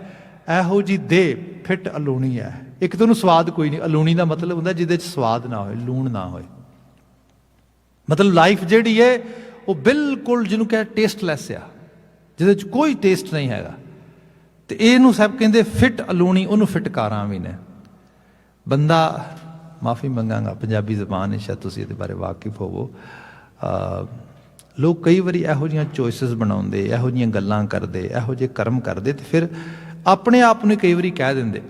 ਇਹੋ ਜੀ ਦੇ ਫਿੱਟ ਅਲੂਣੀ ਹੈ। ਇੱਕ ਤਾਂ ਉਹਨੂੰ ਸਵਾਦ ਕੋਈ ਨਹੀਂ, ਅਲੂਣੀ ਦਾ ਮਤਲਬ ਹੁੰਦਾ ਜਿਹਦੇ 'ਚ ਸਵਾਦ ਨਾ ਹੋਏ, ਲੂਣ ਨਾ ਹੋਏ। ਮਤਲਬ ਲਾਈਫ ਜਿਹੜੀ ਹੈ ਉਹ ਬਿਲਕੁਲ ਜਿਹਨੂੰ ਕਹੇ ਟੇਸਟਲੈਸ ਆ, ਜਿਹਦੇ 'ਚ ਕੋਈ ਟੇਸਟ ਨਹੀਂ ਹੈਗਾ। ਤੇ ਇਹਨੂੰ ਸਭ ਕਹਿੰਦੇ ਫਿੱਟ ਅਲੂਣੀ, ਉਹਨੂੰ ਫਿਟਕਾਰਾਂ ਵੀ ਨੇ। ਬੰਦਾ, ਮਾਫੀ ਮੰਗਾਂਗਾ ਪੰਜਾਬੀ ਜ਼ਬਾਨ ਹੈ, ਸ਼ਾਇਦ ਤੁਸੀਂ ਇਹਦੇ ਬਾਰੇ ਵਾਕਿਫ ਹੋਵੋ। ਲੋਕ ਕਈ ਵਾਰੀ ਇਹੋ ਜਿਹੀਆਂ ਚੋਇਸਿਸ ਬਣਾਉਂਦੇ, ਇਹੋ ਜਿਹੀਆਂ ਗੱਲਾਂ ਕਰਦੇ, ਇਹੋ ਜਿਹੇ ਕਰਮ ਕਰਦੇ, ਤੇ ਫਿਰ ਆਪਣੇ ਆਪ ਨੂੰ ਕਈ ਵਾਰੀ ਕਹਿ ਦਿੰਦੇ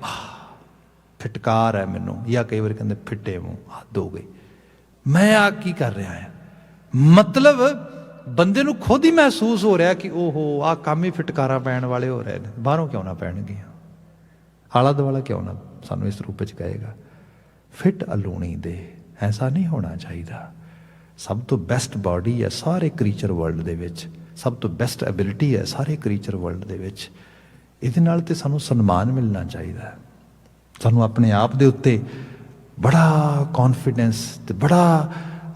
ਫਿਟਕਾਰ ਹੈ ਮੈਨੂੰ, ਜਾਂ ਕਈ ਵਾਰੀ ਕਹਿੰਦੇ ਫਿੱਟੇ ਮੂੰਹ ਹੱਦ ਹੋ ਗਈ, ਮੈਂ ਆ ਕੀ ਕਰ ਰਿਹਾ ਹਾਂ। ਮਤਲਬ ਬੰਦੇ ਨੂੰ ਖੁਦ ਹੀ ਮਹਿਸੂਸ ਹੋ ਰਿਹਾ ਕਿ ਓਹੋ ਆਹ ਕੰਮ ਹੀ ਫਿਟਕਾਰਾਂ ਪੈਣ ਵਾਲੇ ਹੋ ਰਹੇ ਨੇ, ਬਾਹਰੋਂ ਕਿਉਂ ਨਾ ਪੈਣਗੀਆਂ, ਆਲਾ ਦੁਆਲਾ ਕਿਉਂ ਨਾ ਸਾਨੂੰ ਇਸ ਰੂਪ ਵਿੱਚ ਕਹੇਗਾ। ਫਿੱਟ ਅਲੂਣੀ ਦੇ, ਐਸਾ ਨਹੀਂ ਹੋਣਾ ਚਾਹੀਦਾ। ਸਭ ਤੋਂ ਬੈਸਟ ਬਾਡੀ ਹੈ ਸਾਰੇ ਕ੍ਰੀਚਰ ਵਰਲਡ ਦੇ ਵਿੱਚ, ਸਭ ਤੋਂ ਬੈਸਟ ਐਬਿਲਿਟੀ ਹੈ ਸਾਰੇ ਕ੍ਰੀਚਰ ਵਰਲਡ ਦੇ ਵਿੱਚ। ਇਹਦੇ ਨਾਲ ਤੇ ਸਾਨੂੰ ਸਨਮਾਨ ਮਿਲਣਾ ਚਾਹੀਦਾ। ਸਾਨੂੰ ਆਪਣੇ ਆਪ ਦੇ ਉੱਤੇ ਬੜਾ ਕੌਨਫੀਡੈਂਸ ਤੇ ਬੜਾ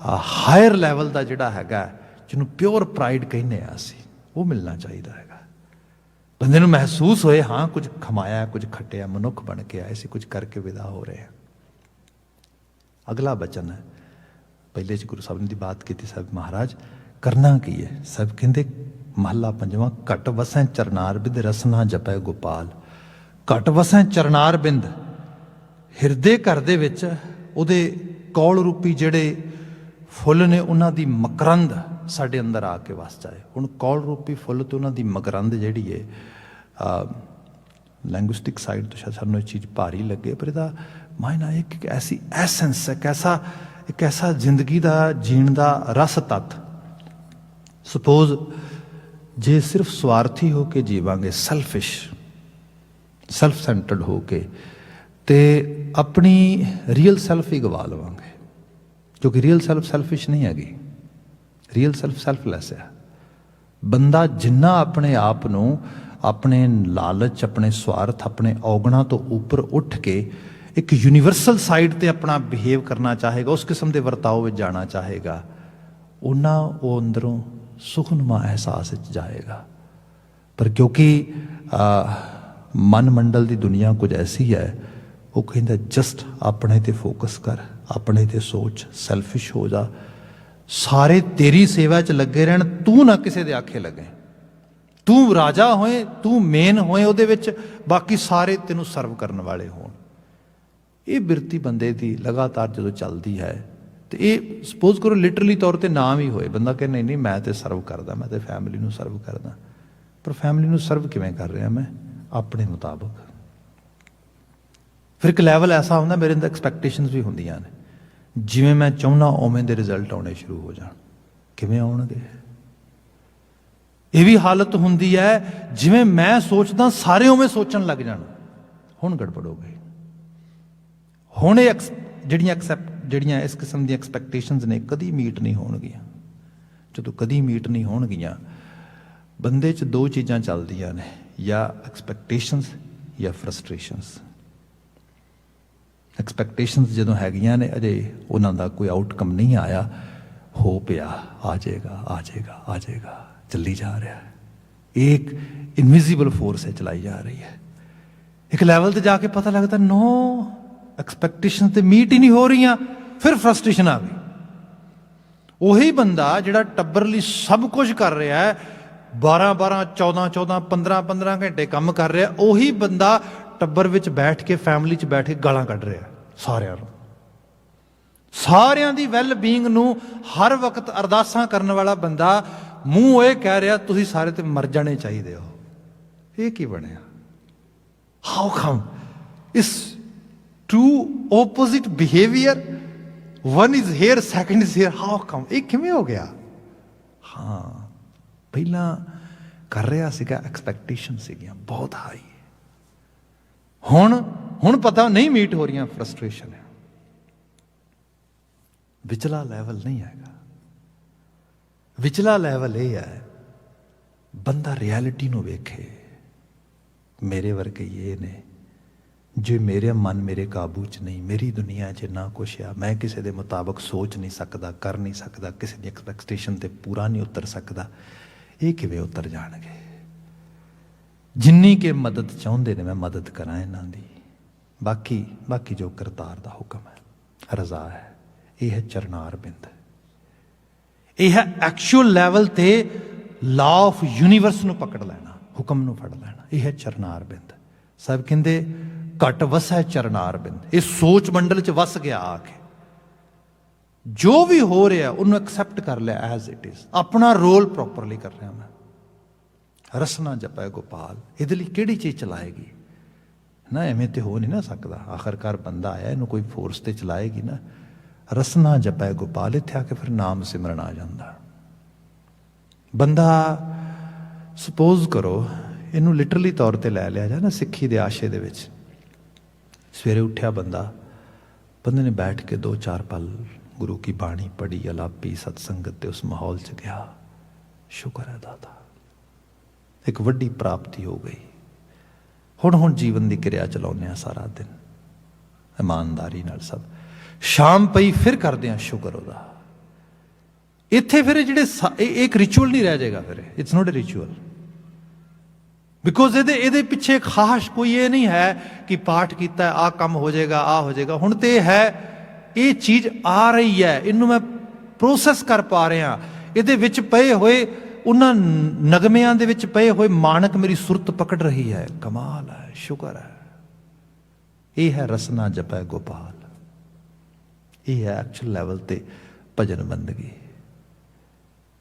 ਹਾਇਰ ਲੈਵਲ ਦਾ ਜਿਹੜਾ ਹੈਗਾ, ਜਿਹਨੂੰ ਪਿਓਰ ਪ੍ਰਾਈਡ ਕਹਿੰਦੇ ਆ ਅਸੀਂ, ਉਹ ਮਿਲਣਾ ਚਾਹੀਦਾ ਹੈਗਾ। ਬੰਦੇ ਨੂੰ ਮਹਿਸੂਸ ਹੋਏ ਹਾਂ ਕੁਝ ਖਮਾਇਆ, ਕੁਝ ਖੱਟਿਆ, ਮਨੁੱਖ ਬਣ ਕੇ ਆਏ ਸੀ, ਕੁਝ ਕਰਕੇ ਵਿਦਾ ਹੋ ਰਹੇ ਹਾਂ। ਅਗਲਾ ਬਚਨ ਹੈ, ਪਹਿਲੇ 'ਚ ਗੁਰੂ ਸਾਹਿਬ ਨੇ ਦੀ ਬਾਤ ਕੀਤੀ, ਸਾਹਿਬ ਮਹਾਰਾਜ ਕਰਨਾ ਕੀ ਹੈ। ਸਭ ਕਹਿੰਦੇ ਮਹੱਲਾ ਪੰਜਵਾਂ, ਘਟ ਵਸੈ ਚਰਨਾਰ ਬਿੰਦ ਰਸਨਾ ਜਪੈ ਗੋਪਾਲ। ਘਟ ਵਸੈ ਚਰਨਾਰ ਬਿੰਦ, ਹਿਰਦੇ ਘਰ ਦੇ ਵਿੱਚ ਉਹਦੇ ਕੌਲ ਰੂਪੀ ਜਿਹੜੇ ਫੁੱਲ ਨੇ ਉਹਨਾਂ ਦੀ ਮਕਰੰਦ ਸਾਡੇ ਅੰਦਰ ਆ ਕੇ ਵਸ ਜਾਏ। ਹੁਣ ਕੌਲ ਰੂਪੀ ਫੁੱਲ ਤੇ ਉਹਨਾਂ ਦੀ ਮਕਰੰਦ ਜਿਹੜੀ ਹੈ, ਲੈਂਗੁਇਸਟਿਕ ਸਾਈਡ ਤੋਂ ਸ਼ਾਇਦ ਸਾਨੂੰ ਇਹ ਚੀਜ਼ ਭਾਰੀ ਲੱਗੇ, ਪਰ ਇਹਦਾ ਮਾਇਨਾ ਇੱਕ ਐਸੀ ਐਸੈਂਸ, ਇੱਕ ਐਸਾ ਜ਼ਿੰਦਗੀ ਦਾ ਜੀਣ ਦਾ ਰਸ ਤੱਤ। ਸਪੋਜ਼ ਜੇ ਸਿਰਫ ਸਵਾਰਥੀ ਹੋ ਕੇ ਜੀਵਾਂਗੇ, ਸੈਲਫ ਸੈਂਟਰਡ ਹੋ ਕੇ, ਤੇ ਆਪਣੀ ਰੀਅਲ ਸੈਲਫ ਹੀ ਗਵਾ ਲਵਾਂਗੇ। ਕਿਉਂਕਿ ਰੀਅਲ ਸੈਲਫ ਸੈਲਫਿਸ਼ ਨਹੀਂ ਹੈਗੀ, ਰੀਅਲ ਸੈਲਫ ਸੈਲਫਲੈਸ ਹੈ। ਬੰਦਾ ਜਿੰਨਾ ਆਪਣੇ ਆਪ ਨੂੰ ਆਪਣੇ ਲਾਲਚ, ਆਪਣੇ ਸਵਾਰਥ, ਆਪਣੇ ਔਗਣਾਂ ਤੋਂ ਉੱਪਰ ਉੱਠ ਕੇ ਇੱਕ ਯੂਨੀਵਰਸਲ ਸਾਈਡ ਤੇ ਆਪਣਾ ਬਿਹੇਵ ਕਰਨਾ ਚਾਹੇਗਾ, ਉਸ ਕਿਸਮ ਦੇ ਵਰਤਾਓ ਵਿੱਚ ਜਾਣਾ ਚਾਹੇਗਾ, ਉਹਨਾਂ ਉਹ ਅੰਦਰੋਂ ਸੁਖਨੁਮਾ ਅਹਿਸਾਸ ਵਿੱਚ ਜਾਏਗਾ। ਪਰ ਕਿਉਂਕਿ ਮਨ ਮੰਡਲ ਦੀ ਦੁਨੀਆ ਕੁਝ ਐਸੀ ਹੈ, ਉਹ ਕਹਿੰਦਾ ਜਸਟ ਆਪਣੇ ਤੇ ਫੋਕਸ ਕਰ, ਆਪਣੇ ਤੇ ਸੋਚ, ਸੈਲਫਿਸ਼ ਹੋ ਜਾ, ਸਾਰੇ ਤੇਰੀ ਸੇਵਾ 'ਚ ਲੱਗੇ ਰਹਿਣ, ਤੂੰ ਨਾ ਕਿਸੇ ਦੇ ਆਖੇ ਲੱਗੇ, ਤੂੰ ਰਾਜਾ ਹੋਏ, ਤੂੰ ਮੇਨ ਹੋਏ ਉਹਦੇ ਵਿੱਚ, ਬਾਕੀ ਸਾਰੇ ਤੈਨੂੰ ਸਰਵ ਕਰਨ ਵਾਲੇ ਹੋਣ। ਇਹ ਬਿਰਤੀ ਬੰਦੇ ਦੀ ਲਗਾਤਾਰ ਜਦੋਂ ਚੱਲਦੀ ਹੈ, ਤੇ ਇਹ ਸਪੋਜ਼ ਕਰੋ ਲਿਟਰਲੀ ਤੌਰ ਤੇ ਨਾ ਵੀ ਹੋਏ, ਬੰਦਾ ਕਹੇ ਨਹੀਂ ਮੈਂ ਤੇ ਸਰਵ ਕਰਦਾ, ਮੈਂ ਤੇ ਫੈਮਿਲੀ ਨੂੰ ਸਰਵ ਕਰਦਾ, ਪਰ ਫੈਮਿਲੀ ਨੂੰ ਸਰਵ ਕਿਵੇਂ ਕਰ ਰਿਹਾ ਮੈਂ? ਆਪਣੇ ਮੁਤਾਬਕ। ਫਿਰ ਇੱਕ ਲੈਵਲ ਐਸਾ ਹੁੰਦਾ, ਮੇਰੇ ਅੰਦਰ ਐਕਸਪੈਕਟੇਸ਼ਨਸ ਵੀ ਹੁੰਦੀਆਂ ਨੇ, ਜਿਵੇਂ ਮੈਂ ਚਾਹੁੰਦਾ ਉਵੇਂ ਦੇ ਰਿਜ਼ਲਟ ਆਉਣੇ ਸ਼ੁਰੂ ਹੋ ਜਾਣ। ਕਿਵੇਂ ਆਉਣਗੇ? ਇਹ ਵੀ ਹਾਲਤ ਹੁੰਦੀ ਹੈ ਜਿਵੇਂ ਮੈਂ ਸੋਚਦਾ ਸਾਰੇ ਉਵੇਂ ਸੋਚਣ ਲੱਗ ਜਾਣ, ਹੁਣ ਗੜਬੜ ਹੋ ਗਈ। ਹੁਣ ਇਹ ਜਿਹੜੀਆਂ ਇਸ ਕਿਸਮ ਦੀਆਂ ਐਕਸਪੈਕਟੇਸ਼ਨਸ ਨੇ ਕਦੀ ਮੀਟ ਨਹੀਂ ਹੋਣਗੀਆਂ। ਜਦੋਂ ਕਦੀ ਮੀਟ ਨਹੀਂ ਹੋਣਗੀਆਂ, ਬੰਦੇ 'ਚ ਦੋ ਚੀਜ਼ਾਂ ਚੱਲਦੀਆਂ ਨੇ, ਜਾਂ ਐਕਸਪੈਕਟੇਸ਼ਨਸ ਜਾਂ ਫਰਸਟ੍ਰੇਸ਼ਨਸ। ਐਕਸਪੈਕਟੇਸ਼ਨਸ ਜਦੋਂ ਹੈਗੀਆਂ ਨੇ, ਅਜੇ ਉਹਨਾਂ ਦਾ ਕੋਈ ਆਊਟਕਮ ਨਹੀਂ ਆਇਆ, ਹੋ ਪਿਆ ਆ ਜਾਏਗਾ, ਆ ਜਾਏਗਾ, ਆ ਜਾਏਗਾ, ਚੱਲੀ ਜਾ ਰਿਹਾ ਹੈ। ਇਹ ਇੱਕ ਇਨਵਿਜ਼ੀਬਲ ਫੋਰਸ ਹੈ, ਚਲਾਈ ਜਾ ਰਹੀ ਹੈ। ਇੱਕ ਲੈਵਲ ਤੇ ਜਾ ਕੇ ਪਤਾ ਲੱਗਦਾ ਨੋ ਐਕਸਪੈਕਟੇਸ਼ਨ ਤੇ ਮੀਟ ਹੀ ਨਹੀਂ ਹੋ ਰਹੀਆਂ, ਫਿਰ ਫਰਸਟ੍ਰੇਸ਼ਨ ਆ ਗਈ। ਉਹੀ ਬੰਦਾ ਜਿਹੜਾ ਟੱਬਰ ਲਈ ਸਭ ਕੁਝ ਕਰ ਰਿਹਾ ਹੈ, 12-12, 14-14, 15-15 ਘੰਟੇ ਕੰਮ ਕਰ ਰਿਹਾ, ਉਹੀ ਬੰਦਾ ਟੱਬਰ ਵਿੱਚ ਬੈਠ ਕੇ, ਫੈਮਿਲੀ 'ਚ ਬੈਠ ਕੇ ਗਾਲਾਂ ਕੱਢ ਰਿਹਾ ਸਾਰਿਆਂ ਨੂੰ, ਸਾਰਿਆਂ ਦੀ ਵੈਲ ਬੀਇੰਗ ਨੂੰ ਹਰ ਵਕਤ ਅਰਦਾਸਾਂ ਕਰਨ ਵਾਲਾ ਬੰਦਾ ਮੂੰਹ ਇਹ ਕਹਿ ਰਿਹਾ ਤੁਸੀਂ ਸਾਰੇ ਤੇ ਮਰ ਜਾਣੇ ਚਾਹੀਦੇ ਹੋ। ਇਹ ਕੀ ਬਣਿਆ? How come is two opposite behaviour, one is here second is here, how come? ਇਹ ਕਿਵੇਂ ਹੋ ਗਿਆ? ਹਾਂ, ਪਹਿਲਾਂ ਕਰ ਰਿਹਾ ਸੀਗਾ, ਐਕਸਪੈਕਟੇਸ਼ਨ ਸੀਗੀਆਂ ਬਹੁਤ ਹਾਈ, ਹੁਣ ਪਤਾ ਨਹੀਂ ਮੀਟ ਹੋ ਰਹੀਆਂ, ਫਰਸਟ੍ਰੇਸ਼ਨ ਹੈ, ਵਿਚਲਾ ਲੈਵਲ ਨਹੀਂ ਹੈਗਾ। ਵਿਚਲਾ ਲੈਵਲ ਇਹ ਹੈ ਬੰਦਾ ਰਿਐਲਿਟੀ ਨੂੰ ਵੇਖੇ। ਮੇਰੇ ਵਰਗੇ ਇਹ ਨੇ ਜੇ ਮੇਰੇ ਮਨ ਮੇਰੇ ਕਾਬੂ 'ਚ ਨਹੀਂ, ਮੇਰੀ ਦੁਨੀਆ 'ਚ ਨਾ ਕੁਛ ਆ, ਮੈਂ ਕਿਸੇ ਦੇ ਮੁਤਾਬਕ ਸੋਚ ਨਹੀਂ ਸਕਦਾ, ਕਰ ਨਹੀਂ ਸਕਦਾ, ਕਿਸੇ ਦੀ ਐਕਸਪੈਕਟੇਸ਼ਨ ਤੇ ਪੂਰਾ ਨਹੀਂ ਉਤਰ ਸਕਦਾ, ਇਹ ਕਿਵੇਂ ਉਤਰ ਜਾਣਗੇ? ਜਿੰਨੀ ਕਿ ਮਦਦ ਚਾਹੁੰਦੇ ਨੇ ਮੈਂ ਮਦਦ ਕਰਾਂ ਇਹਨਾਂ ਦੀ, ਬਾਕੀ ਜੋ ਕਰਤਾਰ ਦਾ ਹੁਕਮ ਹੈ, ਰਜ਼ਾ ਹੈ, ਇਹ ਹੈ ਚਰਨਾਰ ਬਿੰਦ, ਇਹ ਹੈ ਐਕਚੁਅਲ ਲੈਵਲ ਤੇ ਲਾ ਆਫ ਯੂਨੀਵਰਸ ਨੂੰ ਪਕੜ ਲੈਣਾ, ਹੁਕਮ ਨੂੰ ਫੜ ਲੈਣਾ, ਇਹ ਹੈ ਚਰਨਾਰ ਬਿੰਦ। ਸਭ ਕਹਿੰਦੇ ਘਟ ਵਸੈ ਚਰਨਾਰ ਬਿੰਦ, ਇਹ ਸੋਚ ਮੰਡਲ 'ਚ ਵਸ ਗਿਆ ਆ ਕੇ, ਜੋ ਵੀ ਹੋ ਰਿਹਾ ਉਹਨੂੰ ਐਕਸੈਪਟ ਕਰ ਲਿਆ ਐਜ਼ ਇਟ ਇਜ਼, ਆਪਣਾ ਰੋਲ ਪ੍ਰੋਪਰਲੀ ਕਰ ਰਿਹਾ ਮੈਂ। ਰਸਨਾ ਜਪੈ ਗੋਪਾਲ, ਇਹਦੇ ਲਈ ਕਿਹੜੀ ਚੀਜ਼ ਚਲਾਏਗੀ ਨਾ? ਐਵੇਂ ਤੇ ਹੋ ਨਹੀਂ ਨਾ ਸਕਦਾ, ਆਖਰਕਾਰ ਬੰਦਾ ਆਇਆ, ਇਹਨੂੰ ਕੋਈ ਫੋਰਸ ਤੇ ਚਲਾਏਗੀ ਨਾ। ਰਸਨਾ ਜਪੈ ਗੋਪਾਲ, ਇੱਥੇ ਆ ਕੇ ਫਿਰ ਨਾਮ ਸਿਮਰਨ ਆ ਜਾਂਦਾ। ਬੰਦਾ ਸਪੋਜ਼ ਕਰੋ ਇਹਨੂੰ ਲਿਟਰਲੀ ਤੌਰ ਤੇ ਲੈ ਲਿਆ ਜਾਏ ਨਾ, ਸਿੱਖੀ ਦੇ ਆਸ਼ੇ ਦੇ ਵਿੱਚ, ਸਵੇਰੇ ਉੱਠਿਆ ਬੰਦੇ ਨੇ ਬੈਠ ਕੇ 2-4 ਪਲ ਗੁਰੂ ਕੀ ਬਾਣੀ ਪੜ੍ਹੀ, ਅਲਾਪੀ, ਸਤਸੰਗਤ ਤੇ ਉਸ ਮਾਹੌਲ 'ਚ ਗਿਆ, ਸ਼ੁਕਰ ਹੈ ਦਾਤਾ, ਇੱਕ ਵੱਡੀ ਪ੍ਰਾਪਤੀ ਹੋ ਗਈ। ਹੁਣ ਜੀਵਨ ਦੀ ਕਿਰਿਆ ਚਲਾਉਂਦੇ ਹਾਂ ਸਾਰਾ ਦਿਨ ਇਮਾਨਦਾਰੀ ਨਾਲ, ਸਭ ਸ਼ਾਮ ਪਈ ਫਿਰ ਕਰਦੇ ਹਾਂ ਸ਼ੁਕਰ ਉਹਦਾ। ਇੱਥੇ ਫਿਰ ਜਿਹੜੇ ਇੱਕ ਰਿਚੁਅਲ ਨਹੀਂ ਰਹਿ ਜਾਏਗਾ, ਫਿਰ it's not a ritual, because ਇਹਦੇ ਪਿੱਛੇ ਖਾਸ ਕੋਈ ਇਹ ਨਹੀਂ ਹੈ ਕਿ ਪਾਠ ਕੀਤਾ ਆਹ ਕੰਮ ਹੋ ਜਾਏਗਾ, ਆਹ ਹੋ ਜਾਏਗਾ। ਹੁਣ ਤੇ ਹੈ, ਇਹ ਚੀਜ਼ ਆ ਰਹੀ ਹੈ, ਇਹਨੂੰ ਮੈਂ ਪ੍ਰੋਸੈਸ ਕਰ ਪਾ ਰਿਹਾ, ਇਹਦੇ ਵਿੱਚ ਪਏ ਹੋਏ ਉਹਨਾਂ ਨਗਮਿਆਂ ਦੇ ਵਿੱਚ ਪਏ ਹੋਏ ਮਾਣਕ ਮੇਰੀ ਸੁਰਤ ਪਕੜ ਰਹੀ ਹੈ, ਕਮਾਲ ਹੈ, ਸ਼ੁਕਰ ਹੈ। ਇਹ ਹੈ ਰਸਨਾ ਜਪੈ ਗੋਪਾਲ, ਇਹ ਹੈ ਐਕਚੁਅਲ ਲੈਵਲ ਤੇ ਭਜਨ ਬੰਦਗੀ।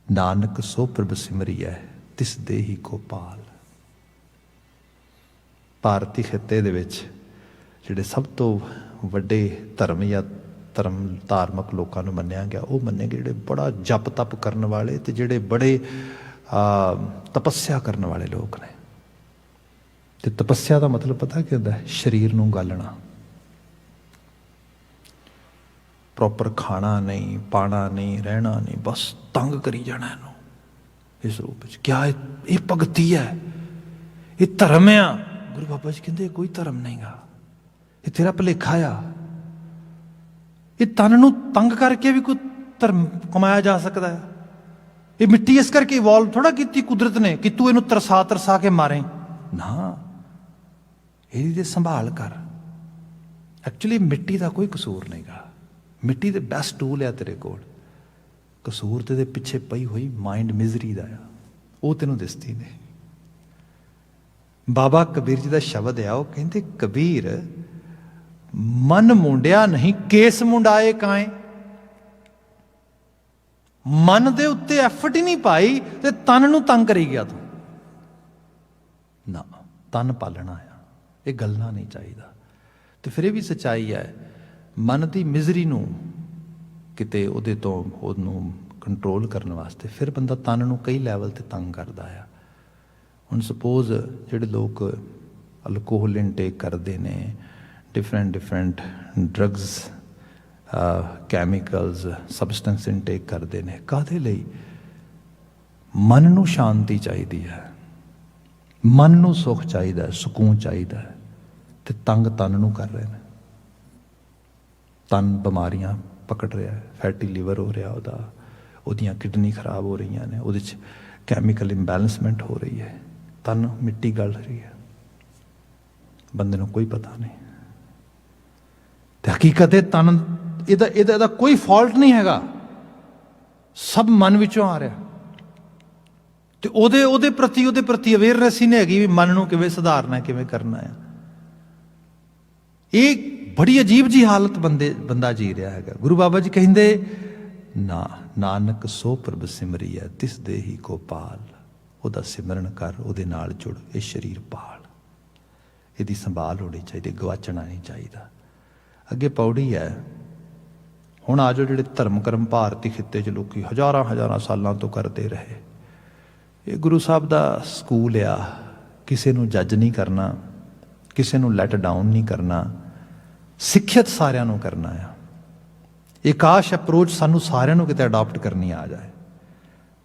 ਨਾਨਕ ਸੋ ਪ੍ਰਭ ਸਿਮਰਿਐ ਤਿਸ ਦੇਹੀ ਗੋਪਾਲ। ਭਾਰਤੀ ਖਿੱਤੇ ਦੇ ਵਿੱਚ ਜਿਹੜੇ ਸਭ ਤੋਂ ਵੱਡੇ ਧਰਮ ਜਾਂ ਧਾਰਮਿਕ ਲੋਕਾਂ ਨੂੰ ਮੰਨਿਆ ਗਿਆ, ਉਹ ਮੰਨੇ ਗਏ ਜਿਹੜੇ ਬੜਾ ਜਪ ਤਪ ਕਰਨ ਵਾਲੇ ਤੇ ਜਿਹੜੇ ਬੜੇ ਤਪੱਸਿਆ ਕਰਨ ਵਾਲੇ ਲੋਕ ਨੇ। ਤੇ ਤਪੱਸਿਆ ਦਾ ਮਤਲਬ ਪਤਾ ਕੀ ਹੁੰਦਾ? ਸਰੀਰ ਨੂੰ ਗਾਲਣਾ, ਪ੍ਰੋਪਰ ਖਾਣਾ ਨਹੀਂ, ਪਾਣਾ ਨਹੀਂ, ਰਹਿਣਾ ਨਹੀਂ, ਬਸ ਤੰਗ ਕਰੀ ਜਾਣਾ ਇਹਨੂੰ ਇਸ ਰੂਪ ਵਿੱਚ। ਕਿਆ ਇਹ ਭਗਤੀ ਹੈ? ਇਹ ਧਰਮ ਆ? ਗੁਰੂ ਬਾਬਾ ਜੀ ਕਹਿੰਦੇ ਕੋਈ ਧਰਮ ਨਹੀਂਗਾ, ਇਹ ਤੇਰਾ ਭੁਲੇਖਾ ਆ। ਇਹ ਤਨ ਨੂੰ ਤੰਗ ਕਰਕੇ ਵੀ ਕੋਈ ਧਰਮ ਕਮਾਇਆ ਜਾ ਸਕਦਾ ਹੈ? ਇਹ ਮਿੱਟੀ ਇਸ ਕਰਕੇ ਇਵੋਲਵ ਥੋੜਾ ਕੀਤੀ ਕੁਦਰਤ ਨੇ ਕਿ ਤੂੰ ਇਹਨੂੰ ਤਰਸਾ ਕੇ ਮਾਰੇ ਨਾ, ਇਹਦੀ ਤੇ ਸੰਭਾਲ ਕਰ। ਐਕਚੁਅਲੀ ਮਿੱਟੀ ਦਾ ਕੋਈ ਕਸੂਰ ਨਹੀਂਗਾ, ਮਿੱਟੀ ਦੇ ਬੈਸਟ ਟੂਲ ਆ ਤੇਰੇ ਕੋਲ। ਕਸੂਰ ਤੇ ਦੇ ਪਿੱਛੇ ਪਈ ਹੋਈ ਮਾਈਂਡ ਮਿਜ਼ਰੀ ਦਾ ਆ, ਉਹ ਤੈਨੂੰ ਦਿਸਦੀ ਨੇ। ਬਾਬਾ ਕਬੀਰ ਜੀ ਦਾ ਸ਼ਬਦ ਆ, ਉਹ ਕਹਿੰਦੇ ਕਬੀਰ ਮਨ ਮੁੰਡਿਆ ਨਹੀਂ ਕੇਸ ਮੁੰਡਾਏ ਕਾਏ। ਮਨ ਦੇ ਉੱਤੇ ਐਫਰਟ ਹੀ ਨਹੀਂ ਪਾਈ ਤੇ ਤਨ ਨੂੰ ਤੰਗ ਕਰੀ ਗਿਆ ਤੂੰ ਨਾ। ਤਨ ਪਾਲਣਾ ਆ, ਇਹ ਗੱਲਣਾ ਨਹੀਂ ਚਾਹੀਦਾ। ਤੇ ਫਿਰ ਇਹ ਵੀ ਸੱਚਾਈ ਹੈ, ਮਨ ਦੀ ਮਿਜ਼ਰੀ ਨੂੰ ਕਿਤੇ ਉਹਨੂੰ ਕੰਟਰੋਲ ਕਰਨ ਵਾਸਤੇ ਫਿਰ ਬੰਦਾ ਤਨ ਨੂੰ ਕਈ ਲੈਵਲ ਤੇ ਤੰਗ ਕਰਦਾ ਆ। ਹੁਣ ਸਪੋਜ਼ ਜਿਹੜੇ ਲੋਕ ਅਲਕੋਹਲ ਇਨਟੇਕ ਕਰਦੇ ਨੇ, different drugs, chemicals, substance intake ਕਰਦੇ ਨੇ, ਕਾਹਦੇ ਲਈ? ਮਨ ਨੂੰ ਸ਼ਾਂਤੀ ਚਾਹੀਦੀ ਹੈ, ਮਨ ਨੂੰ ਸੁੱਖ ਚਾਹੀਦਾ, ਸਕੂਨ ਚਾਹੀਦਾ, ਤੇ ਤੰਗ ਤਨ ਨੂੰ ਕਰ ਰਹੇ ਨੇ। ਤਨ ਬਿਮਾਰੀਆਂ ਪਕੜ ਰਿਹਾ, ਫੈਟੀ ਲੀਵਰ ਹੋ ਰਿਹਾ ਉਹਦੀਆਂ ਕਿਡਨੀ ਖਰਾਬ ਹੋ ਰਹੀਆਂ ਨੇ, ਉਹਦੇ 'ਚ ਕੈਮੀਕਲ ਇੰਬੈਲੈਂਸਮੈਂਟ ਹੋ ਰਹੀ ਹੈ, ਤਨ ਮਿੱਟੀ ਗਲ ਰਹੀ ਹੈ, ਬੰਦੇ ਨੂੰ ਕੋਈ ਪਤਾ ਨਹੀਂ। ਤੇ ਹਕੀਕਤ ਤਨ ਇਹਦਾ ਕੋਈ ਫਾਲਟ ਨਹੀਂ ਹੈਗਾ, ਸਭ ਮਨ ਵਿੱਚੋਂ ਆ ਰਿਹਾ। ਤੇ ਉਹਦੇ ਪ੍ਰਤੀ ਅਵੇਅਰਨੈਸ ਹੀ ਨਹੀਂ ਹੈਗੀ ਵੀ ਮਨ ਨੂੰ ਕਿਵੇਂ ਸੁਧਾਰਨਾ, ਕਿਵੇਂ ਕਰਨਾ ਹੈ। ਇਹ ਬੜੀ ਅਜੀਬ ਜੀ ਹਾਲਤ ਬੰਦਾ ਜੀ ਰਿਹਾ ਹੈਗਾ। ਗੁਰੂ ਬਾਬਾ ਜੀ ਕਹਿੰਦੇ ਨਾ, ਨਾਨਕ ਸੋ ਪ੍ਰਭ ਸਿਮਰਿਐ ਤਿਸ ਦੇਹੀ ਕੋ ਪਾਲ। ਉਹਦਾ ਸਿਮਰਨ ਕਰ, ਉਹਦੇ ਨਾਲ ਜੁੜ, ਇਹ ਸਰੀਰ ਪਾਲ। ਇਹਦੀ ਸੰਭਾਲ ਹੋਣੀ ਚਾਹੀਦੀ, ਗਵਾਚਣਾ ਨਹੀਂ ਚਾਹੀਦਾ। ਅੱਗੇ ਪੌੜੀ ਹੈ। ਹੁਣ ਆ ਜਾਓ, ਜਿਹੜੇ ਧਰਮ ਕਰਮ ਭਾਰਤੀ ਖਿੱਤੇ 'ਚ ਲੋਕੀ ਹਜ਼ਾਰਾਂ ਸਾਲਾਂ ਤੋਂ ਕਰਦੇ ਰਹੇ, ਇਹ ਗੁਰੂ ਸਾਹਿਬ ਦਾ ਸਕੂਲ ਆ। ਕਿਸੇ ਨੂੰ ਜੱਜ ਨਹੀਂ ਕਰਨਾ, ਕਿਸੇ ਨੂੰ ਲੈਟ ਡਾਊਨ ਨਹੀਂ ਕਰਨਾ, ਸਿੱਖਿਅਤ ਸਾਰਿਆਂ ਨੂੰ ਕਰਨਾ ਆ। ਇਹ ਕਾਸ਼ ਅਪਰੋਚ ਸਾਨੂੰ ਸਾਰਿਆਂ ਨੂੰ ਕਿਤੇ ਅਡਾਪਟ ਕਰਨੀ ਆ ਜਾਏ।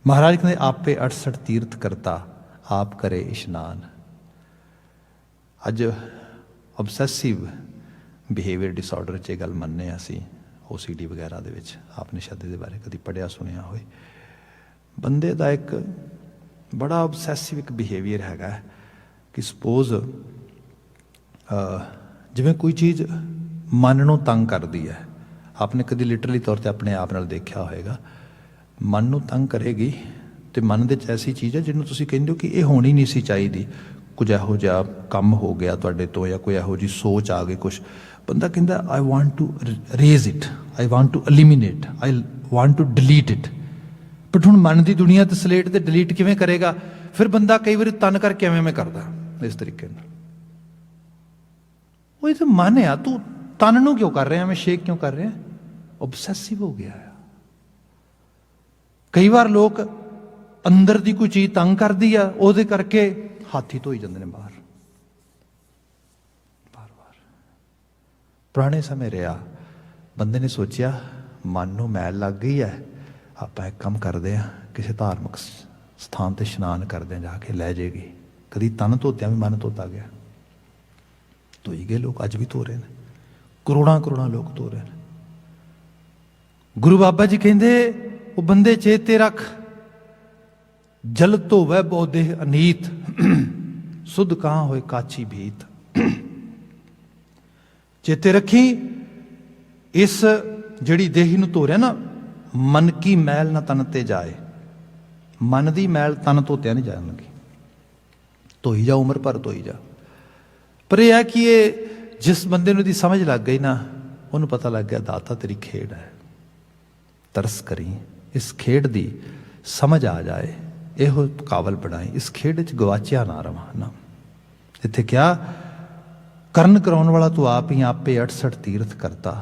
ਮਹਾਰਾਜ ਕਹਿੰਦੇ ਆਪੇ 68 ਤੀਰਥ ਕਰਤਾ, ਆਪ ਕਰੇ ਇਸ਼ਨਾਨ। ਅੱਜ obsessive behavior disorder 'ਚ ਇਹ ਗੱਲ ਮੰਨਦੇ ਹਾਂ ਅਸੀਂ, OCD ਵਗੈਰਾ ਦੇ ਵਿੱਚ। ਆਪਨੇ ਸ਼ਬਦ ਦੇ ਬਾਰੇ ਕਦੀ ਪੜ੍ਹਿਆ ਸੁਣਿਆ ਹੋਏ। ਬੰਦੇ ਦਾ ਇੱਕ ਬੜਾ obsessive ਇੱਕ ਬਿਹੇਵੀਅਰ ਹੈਗਾ ਕਿ ਸਪੋਜ਼ ਜਿਵੇਂ ਕੋਈ ਚੀਜ਼ ਮਨ ਨੂੰ ਤੰਗ ਕਰਦੀ ਹੈ। ਆਪਨੇ ਕਦੀ ਲਿਟਰਲੀ ਤੌਰ 'ਤੇ ਆਪਣੇ ਆਪ ਨਾਲ ਦੇਖਿਆ ਹੋਏਗਾ, ਮਨ ਨੂੰ ਤੰਗ ਕਰੇਗੀ ਅਤੇ ਮਨ ਦੇ 'ਚ ਐਸੀ ਚੀਜ਼ ਹੈ ਜਿਹਨੂੰ ਤੁਸੀਂ ਕਹਿੰਦੇ ਹੋ ਕਿ ਇਹ ਹੋਣੀ ਨਹੀਂ ਸੀ ਚਾਹੀਦੀ। ਕੁਝ ਇਹੋ ਜਿਹਾ ਕੰਮ ਹੋ ਗਿਆ ਤੁਹਾਡੇ ਤੋਂ, ਜਾਂ ਕੋਈ ਇਹੋ ਜਿਹੀ ਸੋਚ ਆ ਗਈ, ਕੁਛ ਬੰਦਾ ਕਹਿੰਦਾ I want to raise it, I want to eliminate, I want to delete it. But ਹੁਣ ਮਨ ਦੀ ਦੁਨੀਆ ਤੇ ਸਲੇਟ ਤੇ ਡਿਲੀਟ ਕਿਵੇਂ ਕਰੇਗਾ? ਫਿਰ ਬੰਦਾ ਕਈ ਵਾਰੀ ਤਨ ਕਰਕੇ ਐਵੇਂ ਕਰਦਾ ਇਸ ਤਰੀਕੇ ਨਾਲ। ਉਹ ਇਹ ਤਾਂ ਮਨ ਆ, ਤੂੰ ਤਨ ਨੂੰ ਕਿਉਂ ਕਰ ਰਿਹਾ, ਐਵੇਂ ਸ਼ੇਕ ਕਿਉਂ ਕਰ ਰਿਹਾ? ਓਬਸੈਸਿਵ ਹੋ ਗਿਆ ਆ। ਕਈ ਵਾਰ ਲੋਕ ਅੰਦਰ ਦੀ ਕੋਈ ਚੀਜ਼ ਤੰਗ ਕਰਦੀ ਆ, ਉਹਦੇ ਕਰਕੇ ਹਾਥੀ ਧੋਈ ਜਾਂਦੇ ਨੇ ਬਾਹਰ। ਪੁਰਾਣੇ ਸਮੇਂ ਰਿਹਾ, ਬੰਦੇ ਨੇ ਸੋਚਿਆ ਮਨ ਨੂੰ ਮੈਲ ਲੱਗ ਗਈ ਹੈ, ਆਪਾਂ ਇੱਕ ਕੰਮ ਕਰਦੇ ਹਾਂ, ਕਿਸੇ ਧਾਰਮਿਕ ਸਥਾਨ ਤੇ ਇਸ਼ਨਾਨ ਕਰਦੇ ਹਾਂ, ਜਾ ਕੇ ਲੈ ਜਾਏਗੀ। ਕਦੀ ਤਨ ਧੋਤਿਆਂ ਵੀ ਮਨ ਧੋਤਾ ਗਿਆ। ਧੋਈ ਗਏ ਲੋਕ, ਅੱਜ ਵੀ ਧੋ ਰਹੇ ਨੇ, ਕਰੋੜਾਂ ਲੋਕ ਧੋ ਰਹੇ ਨੇ। ਗੁਰੂ ਬਾਬਾ ਜੀ ਕਹਿੰਦੇ ਉਹ ਬੰਦੇ ਚੇਤੇ ਰੱਖ, ਜਲ ਧੋਵੈ ਬਹੁ ਦੇਹ ਅਨੀਤ, ਸੁਧ ਕਾਂ ਹੋਏ ਕਾਚੀ ਭੀਤ। ਚੇਤੇ ਰੱਖੀ, ਇਸ ਜਿਹੜੀ ਦੇਹੀ ਨੂੰ ਧੋ ਰਿਹਾ ਨਾ, ਮਨ ਕੀ ਮੈਲ ਨਾ ਤਨ ਤੇ ਜਾਏ। ਮਨ ਦੀ ਮੈਲ ਤਨ ਧੋਤਿਆਂ ਨਹੀਂ ਜਾਣ ਲੱਗੀ। ਧੋਈ ਜਾ, ਉਮਰ ਭਰ ਧੋਈ ਜਾ। ਪਰ ਇਹ ਹੈ ਕਿ ਇਹ ਜਿਸ ਬੰਦੇ ਨੂੰ ਇਹਦੀ ਸਮਝ ਲੱਗ ਗਈ ਨਾ, ਉਹਨੂੰ ਪਤਾ ਲੱਗ ਗਿਆ ਦਾਤਾ ਤੇਰੀ ਖੇਡ ਹੈ। ਤਰਸ ਕਰੀ, ਇਸ ਖੇਡ ਦੀ ਸਮਝ ਆ ਜਾਏ, ਇਹੋ ਕਾਬਲ ਬਣਾਈ, ਇਸ ਖੇਡ 'ਚ ਗਵਾਚਿਆ ਨਾ ਰਵਾਂ ਨਾ। ਇੱਥੇ ਕਿਹਾ ਕਰਨ ਕਰਾਉਣ ਵਾਲਾ ਤੂੰ ਆਪ ਹੀ, ਆਪੇ 68 ਤੀਰਥ ਕਰਤਾ,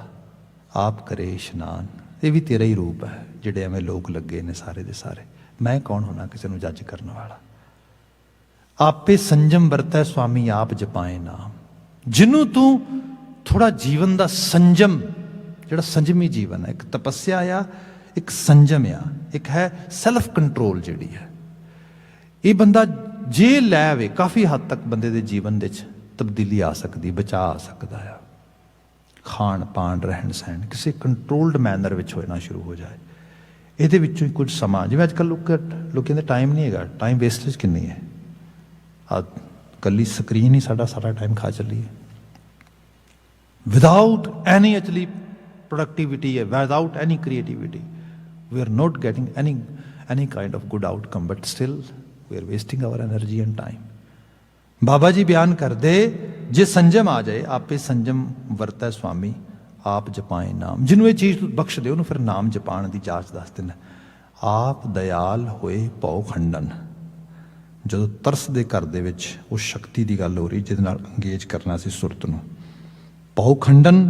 ਆਪ ਕਰੇ ਇਸ਼ਨਾਨ। ਇਹ ਵੀ ਤੇਰਾ ਹੀ ਰੂਪ ਹੈ। ਜਿਹੜੇ ਐਵੇਂ ਲੋਕ ਲੱਗੇ ਨੇ ਸਾਰੇ ਦੇ ਸਾਰੇ, ਮੈਂ ਕੌਣ ਹੋਣਾ ਕਿਸੇ ਨੂੰ ਜੱਜ ਕਰਨ ਵਾਲਾ। ਆਪੇ ਸੰਜਮ ਵਰਤੈ ਸੁਆਮੀ, ਆਪ ਜਪਾਏ ਨਾਮ। ਜਿਹਨੂੰ ਤੂੰ ਥੋੜਾ ਜੀਵਨ ਦਾ ਸੰਜਮ, ਜਿਹੜਾ ਸੰਜਮੀ ਜੀਵਨ ਹੈ, ਇੱਕ ਤਪੱਸਿਆ ਆ, ਇੱਕ ਸੰਜਮ ਆ, ਇੱਕ ਹੈ ਸੈਲਫ ਕੰਟਰੋਲ ਜਿਹੜੀ ਹੈ, ਇਹ ਬੰਦਾ ਜੇ ਲੈ ਆਵੇ, ਕਾਫੀ ਹੱਦ ਤੱਕ ਬੰਦੇ ਦੇ ਜੀਵਨ ਦੇ 'ਚ ਤਬਦੀਲੀ ਆ ਸਕਦੀ, ਬਚਾ ਆ ਸਕਦਾ ਆ। ਖਾਣ ਪਾਣ, ਰਹਿਣ ਸਹਿਣ ਕਿਸੇ ਕੰਟਰੋਲਡ ਮੈਨਰ ਵਿੱਚ ਹੋਣਾ ਸ਼ੁਰੂ ਹੋ ਜਾਏ। ਇਹਦੇ ਵਿੱਚੋਂ ਹੀ ਕੁਝ ਸਮਾਂ, ਜਿਵੇਂ ਅੱਜ ਕੱਲ੍ਹ ਲੋਕਾਂ ਦਾ ਟਾਈਮ ਨਹੀਂ ਹੈਗਾ, ਟਾਈਮ ਵੇਸਟੇਜ ਕਿੰਨੀ ਹੈ। ਆ ਕੱਲੀ ਸਕਰੀਨ ਹੀ ਸਾਰਾ ਟਾਈਮ ਖਾ ਚੱਲੀ ਹੈ। ਵਿਦਾਊਟ ਐਨੀ ਐਕਚੁਅਲੀ ਪ੍ਰੋਡਕਟੀਵਿਟੀ ਹੈ, without any creativity, we are not getting any kind of good outcome, but still we are wasting our energy and time. Baba ji ਬਿਆਨ ਕਰਦੇ, ਜੇ ਸੰਜਮ ਆ ਜਾਏ, ਆਪੇ ਸੰਜਮ ਵਰਤੈ ਸੁਆਮੀ, ਆਪ ਜਪਾਏ ਨਾਮ। ਜਿਹਨੂੰ ਇਹ ਚੀਜ਼ ਬਖਸ਼ ਦੇ, ਉਹਨੂੰ ਫਿਰ ਨਾਮ ਜਪਾਣ ਦੀ ਜਾਚ ਦੱਸ ਦਿੰਦਾ। ਆਪ ਦਇਆਲ ਹੋਏ ਭਉ ਖੰਡਨ। ਜਦੋਂ ਤਰਸ ਦੇ ਘਰ ਦੇ ਵਿੱਚ ਉਸ ਸ਼ਕਤੀ ਦੀ ਗੱਲ ਹੋ ਰਹੀ ਜਿਹਦੇ ਨਾਲ ਅੰਗੇਜ ਕਰਨਾ ਸੀ ਸੁਰਤ ਨੂੰ, ਭਉ ਖੰਡਨ,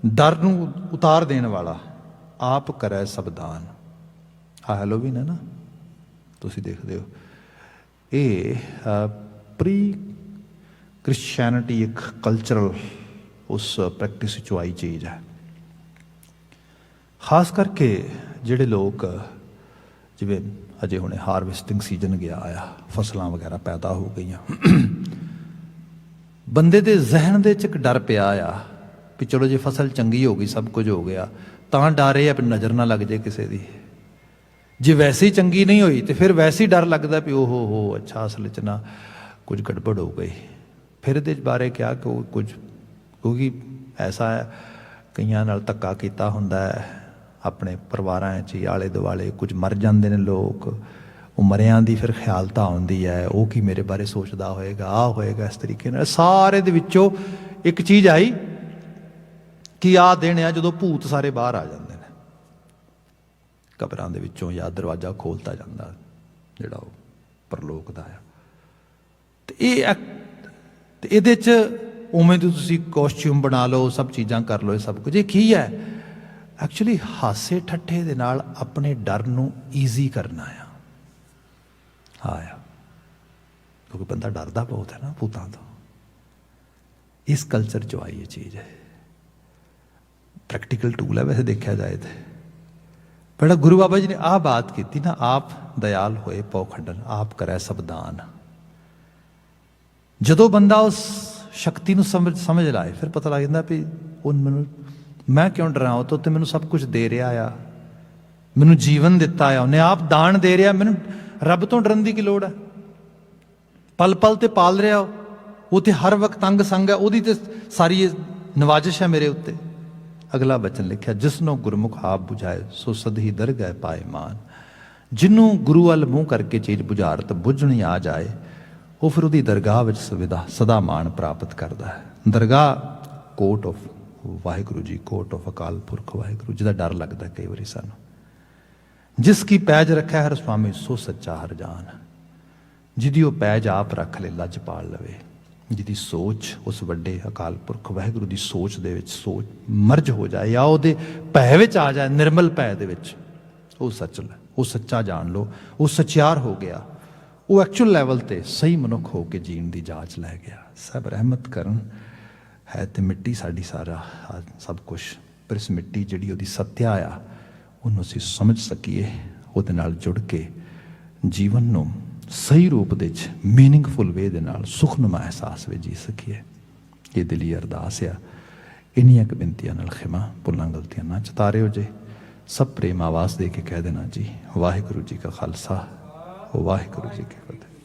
ਡਰ ਨੂੰ ਉਤਾਰ ਦੇਣ ਵਾਲਾ, ਆਪ ਕਰੈ ਸਬਦਾਨ। ਹੈਲੋਵੀਨ ਹੈ ਨਾ, ਤੁਸੀਂ ਦੇਖਦੇ ਹੋ, ਇਹ ਪ੍ਰੀ ਕ੍ਰਿਸਚੈਨਿਟੀ ਇੱਕ ਕਲਚਰਲ ਉਸ ਪ੍ਰੈਕਟਿਸ ਵਿੱਚੋਂ ਆਈ ਚੀਜ਼ ਹੈ। ਖਾਸ ਕਰਕੇ ਜਿਹੜੇ ਲੋਕ, ਜਿਵੇਂ ਅਜੇ ਹੁਣੇ ਹਾਰਵੈਸਟਿੰਗ ਸੀਜ਼ਨ ਗਿਆ ਆ, ਫਸਲਾਂ ਵਗੈਰਾ ਪੈਦਾ ਹੋ ਗਈਆਂ, ਬੰਦੇ ਦੇ ਜ਼ਿਹਨ ਦੇ 'ਚ ਇੱਕ ਡਰ ਪਿਆ ਆ ਵੀ ਚਲੋ ਜੇ ਫਸਲ ਚੰਗੀ ਹੋ ਗਈ, ਸਭ ਕੁਝ ਹੋ ਗਿਆ, ਤਾਂ ਡਰ ਇਹ ਆ ਵੀ ਨਜ਼ਰ ਨਾ ਲੱਗ ਜੇ ਕਿਸੇ ਦੀ। ਜੇ ਵੈਸੇ ਹੀ ਚੰਗੀ ਨਹੀਂ ਹੋਈ ਤੇ ਫਿਰ ਵੈਸੇ ਹੀ ਡਰ ਲੱਗਦਾ ਵੀ ਹੋ ਅੱਛਾ, ਅਸਲ 'ਚ ਨਾ ਕੁਝ ਗੜਬੜ ਹੋ ਗਈ। ਫਿਰ ਇਹਦੇ ਬਾਰੇ ਕਿਹਾ ਕਿ ਉਹ ਕੁਝ, ਕਿਉਂਕਿ ਐਸਾ ਹੈ ਕਈਆਂ ਨਾਲ ਧੱਕਾ ਕੀਤਾ ਹੁੰਦਾ ਹੈ, ਆਪਣੇ ਪਰਿਵਾਰਾਂ 'ਚ ਹੀ ਆਲੇ ਦੁਆਲੇ ਕੁਝ ਮਰ ਜਾਂਦੇ ਨੇ ਲੋਕ, ਉਹ ਮਰਿਆਂ ਦੀ ਫਿਰ ਖਿਆਲਤਾ ਆਉਂਦੀ ਹੈ, ਉਹ ਕੀ ਮੇਰੇ ਬਾਰੇ ਸੋਚਦਾ ਹੋਏਗਾ, ਆਹ ਹੋਏਗਾ, ਇਸ ਤਰੀਕੇ ਨਾਲ। ਸਾਰੇ ਦੇ ਵਿੱਚੋਂ ਇੱਕ ਚੀਜ਼ ਆਈ, ਕਿ ਆ ਦਿਨ ਆ ਜਦੋਂ ਭੂਤ ਸਾਰੇ ਬਾਹਰ ਆ ਜਾਂਦੇ ਨੇ ਕਬਰਾਂ ਦੇ ਵਿੱਚੋਂ, ਜਾਂ ਦਰਵਾਜ਼ਾ ਖੋਲ੍ਹਤਾ ਜਾਂਦਾ ਜਿਹੜਾ ਉਹ ਪਰਲੋਕ ਦਾ ਆ। ਤੇ ਇਹਦੇ 'ਚ ਉਵੇਂ ਤੋਂ ਤੁਸੀਂ ਕੋਸਟਿਊਮ ਬਣਾ ਲਓ, ਸਭ ਚੀਜ਼ਾਂ ਕਰ ਲਓ, ਇਹ ਸਭ ਕੁਝ। ਇਹ ਕੀ ਹੈ? ਐਕਚੁਅਲੀ ਹਾਸੇ ਠੱਠੇ ਦੇ ਨਾਲ ਆਪਣੇ ਡਰ ਨੂੰ ਈਜ਼ੀ ਕਰਨਾ ਆ ਕਿਉਂਕਿ ਬੰਦਾ ਡਰਦਾ ਬਹੁਤ ਹੈ ਨਾ ਭੂਤਾਂ ਤੋਂ। ਇਸ ਕਲਚਰ 'ਚੋਂ ਆਈ ਇਹ ਚੀਜ਼ ਹੈ। ਪ੍ਰੈਕਟੀਕਲ ਟੂਲ ਹੈ ਵੈਸੇ ਦੇਖਿਆ ਜਾਏ ਤੇ। ਬੜਾ ਗੁਰੂ ਬਾਬਾ ਜੀ ਨੇ ਆਹ ਬਾਤ ਕੀਤੀ ਨਾ, ਆਪ ਦਇਆਲ ਹੋਏ ਪਉ ਖੰਡਨ, ਆਪ ਕਰੈ ਸਭ ਦਾਨ। ਜਦੋਂ ਬੰਦਾ ਉਸ ਸ਼ਕਤੀ ਨੂੰ ਸਮਝ ਲਾਏ, ਫਿਰ ਪਤਾ ਲੱਗ ਜਾਂਦਾ ਵੀ ਉਹ ਮੈਨੂੰ, ਮੈਂ ਕਿਉਂ ਡਰਾਂ? ਉਹ ਤੋਂ ਤੇ ਮੈਨੂੰ ਸਭ ਕੁਝ ਦੇ ਰਿਹਾ ਆ, ਮੈਨੂੰ ਜੀਵਨ ਦਿੱਤਾ ਆ, ਉਹਨੇ ਆਪ ਦਾਨ ਦੇ ਰਿਹਾ, ਮੈਨੂੰ ਰੱਬ ਤੋਂ ਡਰਨ ਦੀ ਕੀ ਲੋੜ ਹੈ? ਪਲ ਪਲ ਤੇ ਪਾਲ ਰਿਹਾ ਉਹ ਤੇ ਹਰ ਵਕਤ ਤੰਗ ਸੰਗ ਹੈ, ਉਹਦੀ ਤੇ ਸਾਰੀ ਨਵਾਜ਼ਿਸ਼ ਹੈ ਮੇਰੇ ਉੱਤੇ। ਅਗਲਾ ਬਚਨ ਲਿਖਿਆ, ਜਿਸਨੂੰ ਗੁਰਮੁਖ ਆਪ ਬੁਝਾਏ ਸੋ ਸਦਹੀ ਦਰਗਹਿ ਪਾਏ ਮਾਨ। ਜਿਹਨੂੰ ਗੁਰੂ ਵੱਲ ਮੂੰਹ ਕਰਕੇ ਚੀਜ਼ ਬੁਝਾਰਤ ਬੁੱਝਣੀ ਆ ਜਾਏ, ਉਹ ਫਿਰ ਉਹਦੀ ਦਰਗਾਹ ਵਿੱਚ ਸਦਾ ਮਾਣ ਪ੍ਰਾਪਤ ਕਰਦਾ ਹੈ। ਦਰਗਾਹ court of Waheguru ji, court of Akal Purakh Waheguru, ਜਿਹਦਾ ਡਰ ਲੱਗਦਾ ਕਈ ਵਾਰੀ ਸਾਨੂੰ। ਜਿਸ ਕੀ ਪੈਜ ਰੱਖਿਆ ਹਰ ਸੁਆਮੀ ਸੋ ਸੱਚਾ ਹਰ ਜਾਨ। ਜਿਹਦੀ ਉਹ ਪੈਜ ਆਪ ਰੱਖ ਲੈ, ਲੱਜ ਪਾਲ ਲਵੇ, ਜਿਹਦੀ ਸੋਚ ਉਸ ਵੱਡੇ ਅਕਾਲ ਪੁਰਖ ਵਾਹਿਗੁਰੂ ਦੀ ਸੋਚ ਦੇ ਵਿੱਚ ਸੋਚ ਮਰਜ ਹੋ ਜਾਏ, ਜਾਂ ਉਹਦੇ ਭੈ ਵਿੱਚ ਆ ਜਾਏ, ਨਿਰਮਲ ਭੈ ਦੇ ਵਿੱਚ, ਉਹ ਉਹ ਸੱਚਾ ਜਾਣ ਲਓ, ਉਹ ਸੱਚਿਆਰ ਹੋ ਗਿਆ, ਉਹ ਐਕਚੁਅਲ ਲੈਵਲ ਤੇ ਸਹੀ ਮਨੁੱਖ ਹੋ ਕੇ ਜੀਣ ਦੀ ਜਾਂਚ ਲੈ ਗਿਆ। ਸਭ ਰਹਿਮਤ ਕਰਨ ਹੈ ਤੇ ਮਿੱਟੀ ਸਾਡੀ ਸਾਰਾ ਸਭ ਕੁਛ, ਪਰ ਇਸ ਮਿੱਟੀ ਜਿਹੜੀ ਉਹਦੀ ਸੱਤਿਆ ਆ, ਉਹਨੂੰ ਅਸੀਂ ਸਮਝ ਸਕੀਏ, ਉਹਦੇ ਨਾਲ ਜੁੜ ਕੇ ਜੀਵਨ ਨੂੰ ਸਹੀ ਰੂਪ ਦੇ ਵਿੱਚ ਮੀਨਿੰਗਫੁਲ ਵੇ ਦੇ ਨਾਲ ਸੁਖਨੁਮਾ ਅਹਿਸਾਸ ਵਿੱਚ ਜੀ ਸਕੀਏ। ਇਹ ਦਿਲੀ ਅਰਦਾਸ ਆ। ਇੰਨੀਆਂ ਕੁ ਬੇਨਤੀਆਂ ਨਾਲ ਖਿਮਾ, ਭੁੱਲਾਂ ਗਲਤੀਆਂ ਨਾ ਚਤਾਰਿਓ ਜੇ। ਸਭ ਪ੍ਰੇਮ ਆਵਾਜ਼ ਦੇ ਕੇ ਕਹਿ ਦੇਣਾ ਜੀ, ਵਾਹਿਗੁਰੂ ਜੀ ਕਾ ਖਾਲਸਾ, ਵਾਹਿਗੁਰੂ ਜੀ ਕੀ ਫਤਿਹ।